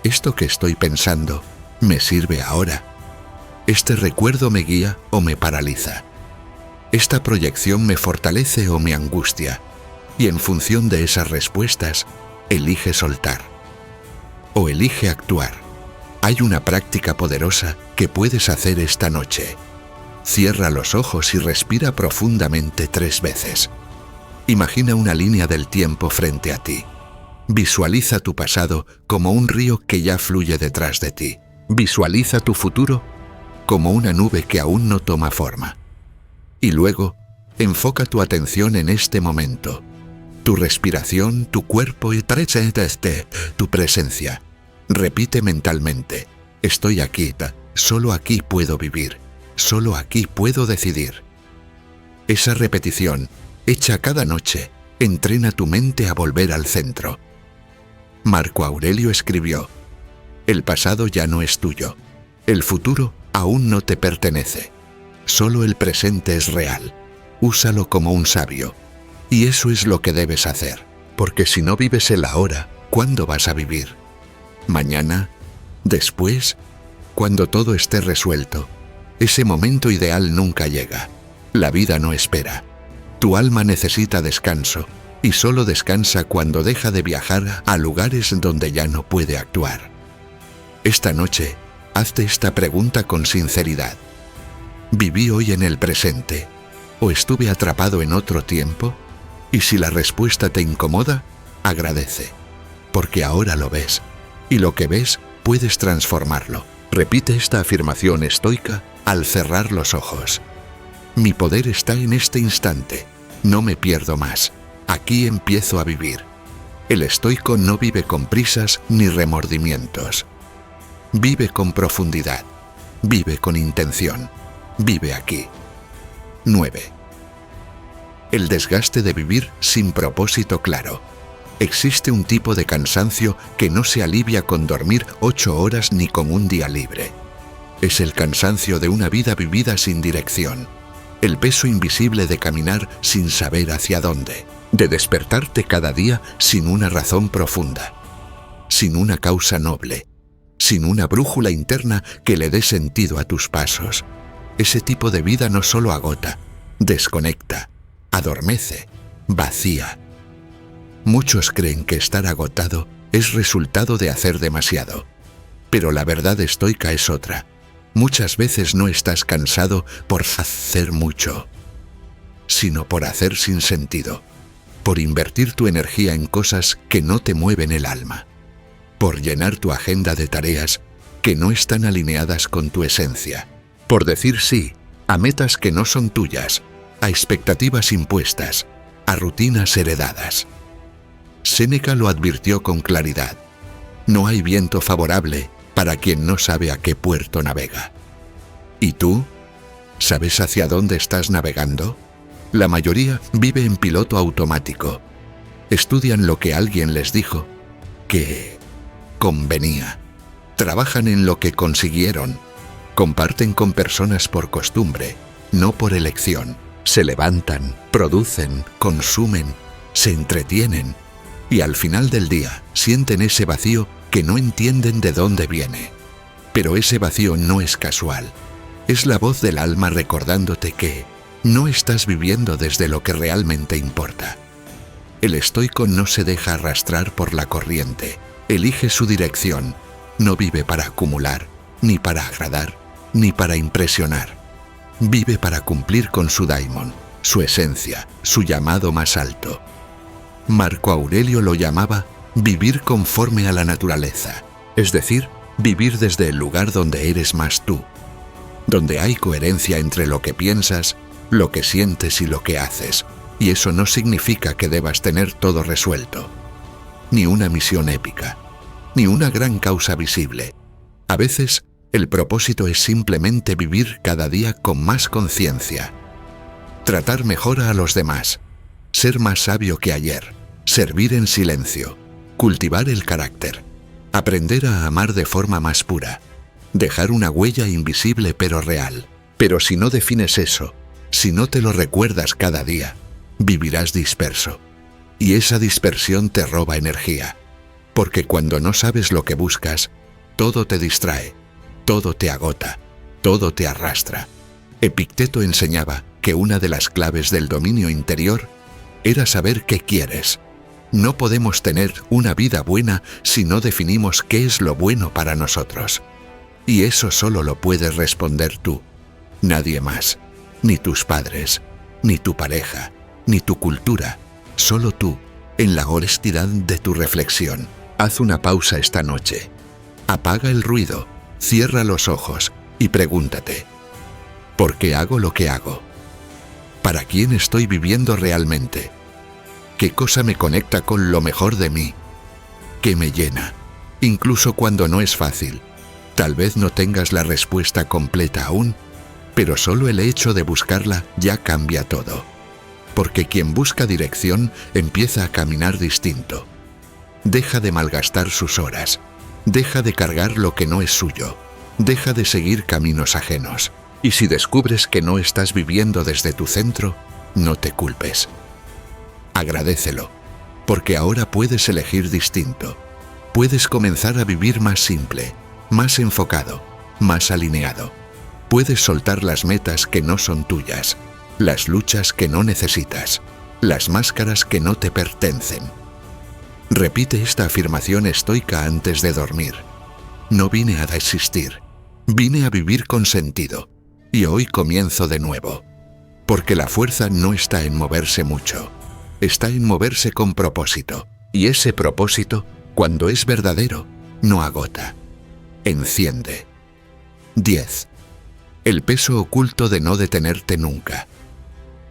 ¿esto que estoy pensando me sirve ahora? ¿Este recuerdo me guía o me paraliza? ¿Esta proyección me fortalece o me angustia? Y en función de esas respuestas, elige soltar. O elige actuar. Hay una práctica poderosa que puedes hacer esta noche. Cierra los ojos y respira profundamente 3 veces. Imagina una línea del tiempo frente a ti. Visualiza tu pasado como un río que ya fluye detrás de ti. Visualiza tu futuro como una nube que aún no toma forma. Y luego, enfoca tu atención en este momento. Tu respiración, tu cuerpo y tu presencia. Repite mentalmente: estoy aquí, solo aquí puedo vivir, solo aquí puedo decidir. Esa repetición, hecha cada noche, entrena tu mente a volver al centro. Marco Aurelio escribió: el pasado ya no es tuyo, el futuro aún no te pertenece, solo el presente es real. Úsalo como un sabio. Y eso es lo que debes hacer, porque si no vives el ahora, ¿cuándo vas a vivir? ¿Mañana? ¿Después? Cuando todo esté resuelto. Ese momento ideal nunca llega. La vida no espera. Tu alma necesita descanso, y solo descansa cuando deja de viajar a lugares donde ya no puede actuar. Esta noche, hazte esta pregunta con sinceridad: ¿viví hoy en el presente o estuve atrapado en otro tiempo? Y si la respuesta te incomoda, agradece, porque ahora lo ves, y lo que ves puedes transformarlo. Repite esta afirmación estoica al cerrar los ojos: mi poder está en este instante, no me pierdo más, aquí empiezo a vivir. El estoico no vive con prisas ni remordimientos. Vive con profundidad, vive con intención, vive aquí. 9. El desgaste de vivir sin propósito claro. Existe un tipo de cansancio que no se alivia con dormir 8 horas ni con un día libre. Es el cansancio de una vida vivida sin dirección. El peso invisible de caminar sin saber hacia dónde. De despertarte cada día sin una razón profunda. Sin una causa noble. Sin una brújula interna que le dé sentido a tus pasos. Ese tipo de vida no solo agota, desconecta, adormece, vacía. Muchos creen que estar agotado es resultado de hacer demasiado. Pero la verdad estoica es otra. Muchas veces no estás cansado por hacer mucho, sino por hacer sin sentido, por invertir tu energía en cosas que no te mueven el alma, por llenar tu agenda de tareas que no están alineadas con tu esencia, por decir sí a metas que no son tuyas, a expectativas impuestas, a rutinas heredadas. Séneca lo advirtió con claridad: no hay viento favorable para quien no sabe a qué puerto navega. ¿Y tú? ¿Sabes hacia dónde estás navegando? La mayoría vive en piloto automático. Estudian lo que alguien les dijo que convenía. Trabajan en lo que consiguieron. Comparten con personas por costumbre, no por elección. Se levantan, producen, consumen, se entretienen y al final del día sienten ese vacío que no entienden de dónde viene. Pero ese vacío no es casual. Es la voz del alma recordándote que no estás viviendo desde lo que realmente importa. El estoico no se deja arrastrar por la corriente. Elige su dirección. No vive para acumular, ni para agradar, ni para impresionar. Vive para cumplir con su daimon, su esencia, su llamado más alto. Marco Aurelio lo llamaba vivir conforme a la naturaleza, es decir, vivir desde el lugar donde eres más tú, donde hay coherencia entre lo que piensas, lo que sientes y lo que haces, y eso no significa que debas tener todo resuelto, ni una misión épica, ni una gran causa visible. A veces, el propósito es simplemente vivir cada día con más conciencia, tratar mejor a los demás, ser más sabio que ayer, servir en silencio, cultivar el carácter, aprender a amar de forma más pura, dejar una huella invisible pero real. Pero si no defines eso, si no te lo recuerdas cada día, vivirás disperso. Y esa dispersión te roba energía, porque cuando no sabes lo que buscas, todo te distrae, todo te agota, todo te arrastra. Epicteto enseñaba que una de las claves del dominio interior era saber qué quieres. No podemos tener una vida buena si no definimos qué es lo bueno para nosotros. Y eso solo lo puedes responder tú, nadie más, ni tus padres, ni tu pareja, ni tu cultura, solo tú, en la honestidad de tu reflexión. Haz una pausa esta noche. Apaga el ruido, cierra los ojos y pregúntate, ¿por qué hago lo que hago? ¿Para quién estoy viviendo realmente? ¿Qué cosa me conecta con lo mejor de mí? ¿Qué me llena? Incluso cuando no es fácil. Tal vez no tengas la respuesta completa aún, pero solo el hecho de buscarla ya cambia todo. Porque quien busca dirección empieza a caminar distinto. Deja de malgastar sus horas. Deja de cargar lo que no es suyo. Deja de seguir caminos ajenos. Y si descubres que no estás viviendo desde tu centro, no te culpes. Agradécelo, porque ahora puedes elegir distinto. Puedes comenzar a vivir más simple, más enfocado, más alineado. Puedes soltar las metas que no son tuyas, las luchas que no necesitas, las máscaras que no te pertenecen. Repite esta afirmación estoica antes de dormir. No vine a desistir, vine a vivir con sentido, y hoy comienzo de nuevo. Porque la fuerza no está en moverse mucho, está en moverse con propósito, y ese propósito, cuando es verdadero, no agota, enciende. 10. El peso oculto de no detenerte nunca.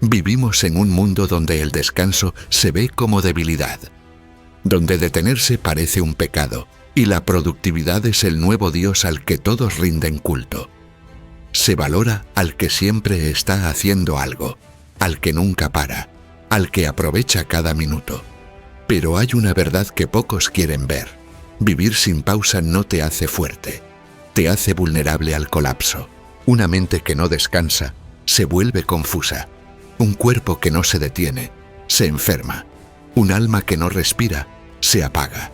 Vivimos en un mundo donde el descanso se ve como debilidad, donde detenerse parece un pecado, y la productividad es el nuevo Dios al que todos rinden culto. Se valora al que siempre está haciendo algo, al que nunca para, al que aprovecha cada minuto. Pero hay una verdad que pocos quieren ver. Vivir sin pausa no te hace fuerte, te hace vulnerable al colapso. Una mente que no descansa se vuelve confusa. Un cuerpo que no se detiene se enferma. Un alma que no respira se apaga.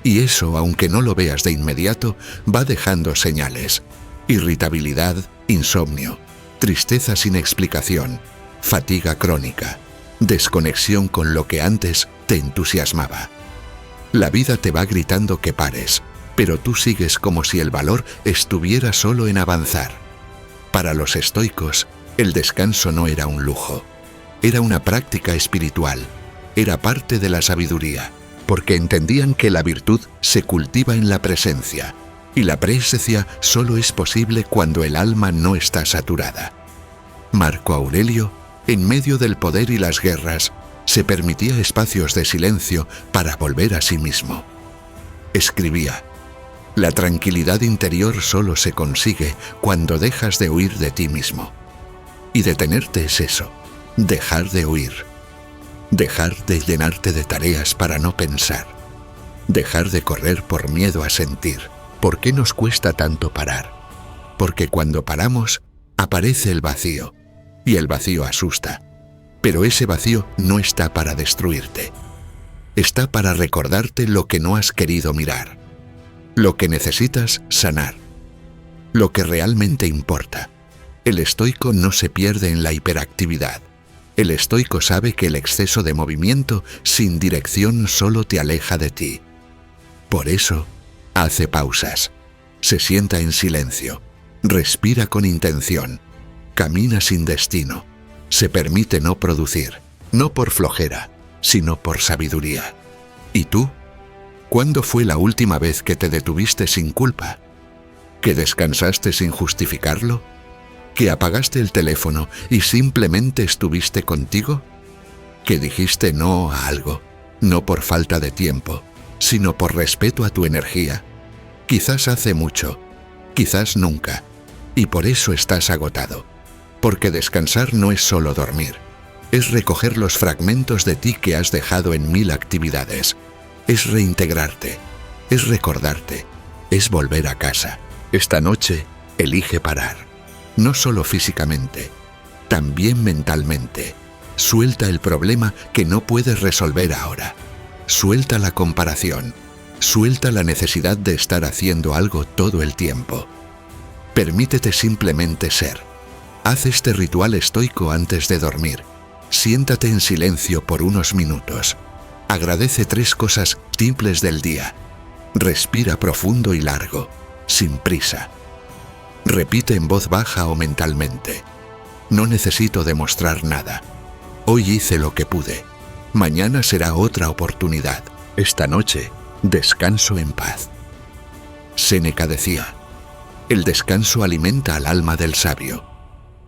Y eso, aunque no lo veas de inmediato, va dejando señales. Irritabilidad, insomnio, tristeza sin explicación, fatiga crónica, desconexión con lo que antes te entusiasmaba. La vida te va gritando que pares, pero tú sigues como si el valor estuviera solo en avanzar. Para los estoicos, el descanso no era un lujo, era una práctica espiritual, era parte de la sabiduría, porque entendían que la virtud se cultiva en la presencia, y la presencia solo es posible cuando el alma no está saturada. Marco Aurelio, en medio del poder y las guerras, se permitía espacios de silencio para volver a sí mismo. Escribía: la tranquilidad interior solo se consigue cuando dejas de huir de ti mismo. Y detenerte es eso, dejar de huir. Dejar de llenarte de tareas para no pensar. Dejar de correr por miedo a sentir. ¿Por qué nos cuesta tanto parar? Porque cuando paramos, aparece el vacío. Y el vacío asusta. Pero ese vacío no está para destruirte. Está para recordarte lo que no has querido mirar. Lo que necesitas sanar. Lo que realmente importa. El estoico no se pierde en la hiperactividad. El estoico sabe que el exceso de movimiento sin dirección solo te aleja de ti. Por eso, hace pausas, se sienta en silencio, respira con intención, camina sin destino, se permite no producir, no por flojera, sino por sabiduría. ¿Y tú? ¿Cuándo fue la última vez que te detuviste sin culpa? ¿Que descansaste sin justificarlo? ¿Que apagaste el teléfono y simplemente estuviste contigo? ¿Que dijiste no a algo, no por falta de tiempo, sino por respeto a tu energía? Quizás hace mucho, quizás nunca, y por eso estás agotado. Porque descansar no es solo dormir, es recoger los fragmentos de ti que has dejado en 1000 actividades. Es reintegrarte, es recordarte, es volver a casa. Esta noche, elige parar. No solo físicamente, también mentalmente. Suelta el problema que no puedes resolver ahora. Suelta la comparación. Suelta la necesidad de estar haciendo algo todo el tiempo. Permítete simplemente ser. Haz este ritual estoico antes de dormir. Siéntate en silencio por unos minutos. Agradece 3 cosas simples del día. Respira profundo y largo, sin prisa. Repite en voz baja o mentalmente. No necesito demostrar nada. Hoy hice lo que pude. Mañana será otra oportunidad. Esta noche, descanso en paz. Séneca decía, el descanso alimenta al alma del sabio.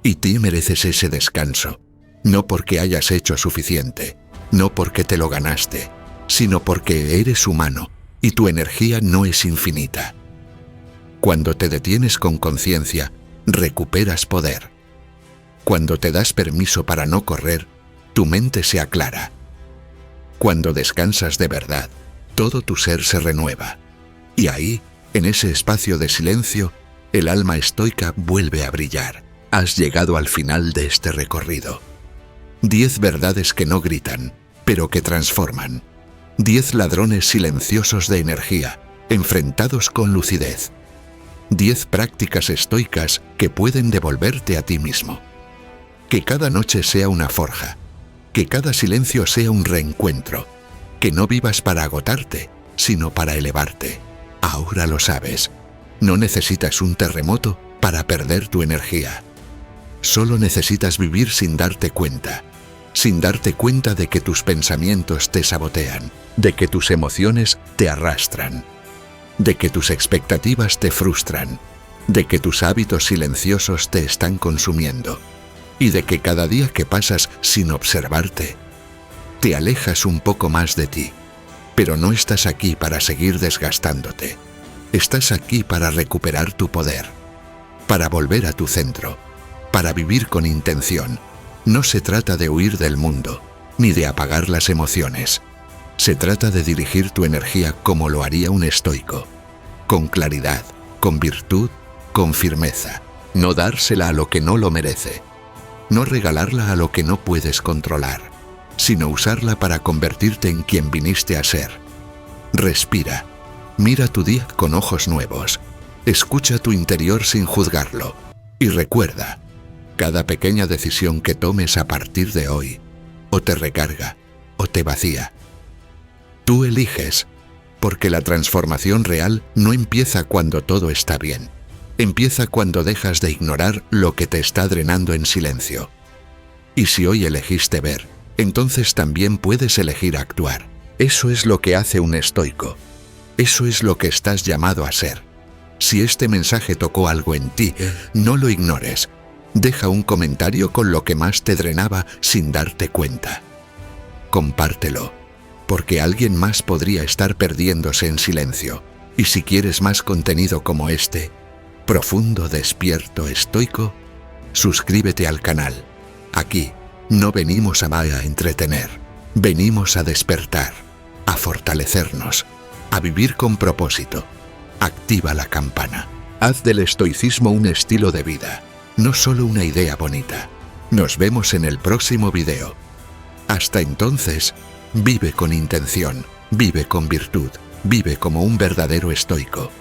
Y tú mereces ese descanso, no porque hayas hecho suficiente, no porque te lo ganaste, sino porque eres humano y tu energía no es infinita. Cuando te detienes con conciencia, recuperas poder. Cuando te das permiso para no correr, tu mente se aclara. Cuando descansas de verdad, todo tu ser se renueva. Y ahí, en ese espacio de silencio, el alma estoica vuelve a brillar. Has llegado al final de este recorrido. 10 verdades que no gritan, pero que transforman. 10 ladrones silenciosos de energía, enfrentados con lucidez. 10 prácticas estoicas que pueden devolverte a ti mismo. Que cada noche sea una forja. Que cada silencio sea un reencuentro. Que no vivas para agotarte, sino para elevarte. Ahora lo sabes. No necesitas un terremoto para perder tu energía. Solo necesitas vivir sin darte cuenta. Sin darte cuenta de que tus pensamientos te sabotean, de que tus emociones te arrastran, de que tus expectativas te frustran, de que tus hábitos silenciosos te están consumiendo y de que cada día que pasas sin observarte, te alejas un poco más de ti. Pero no estás aquí para seguir desgastándote. Estás aquí para recuperar tu poder, para volver a tu centro, para vivir con intención. No se trata de huir del mundo, ni de apagar las emociones. Se trata de dirigir tu energía como lo haría un estoico, con claridad, con virtud, con firmeza. No dársela a lo que no lo merece. No regalarla a lo que no puedes controlar, sino usarla para convertirte en quien viniste a ser. Respira. Mira tu día con ojos nuevos. Escucha tu interior sin juzgarlo. Y recuerda, cada pequeña decisión que tomes a partir de hoy, o te recarga, o te vacía. Tú eliges, porque la transformación real no empieza cuando todo está bien. Empieza cuando dejas de ignorar lo que te está drenando en silencio. Y si hoy elegiste ver, entonces también puedes elegir actuar. Eso es lo que hace un estoico. Eso es lo que estás llamado a ser. Si este mensaje tocó algo en ti, no lo ignores. Deja un comentario con lo que más te drenaba sin darte cuenta. Compártelo, porque alguien más podría estar perdiéndose en silencio. Y si quieres más contenido como este, profundo, despierto, estoico, suscríbete al canal. Aquí no venimos a entretener, venimos a despertar, a fortalecernos, a vivir con propósito. Activa la campana. Haz del estoicismo un estilo de vida, no solo una idea bonita. Nos vemos en el próximo video. Hasta entonces, vive con intención, vive con virtud, vive como un verdadero estoico.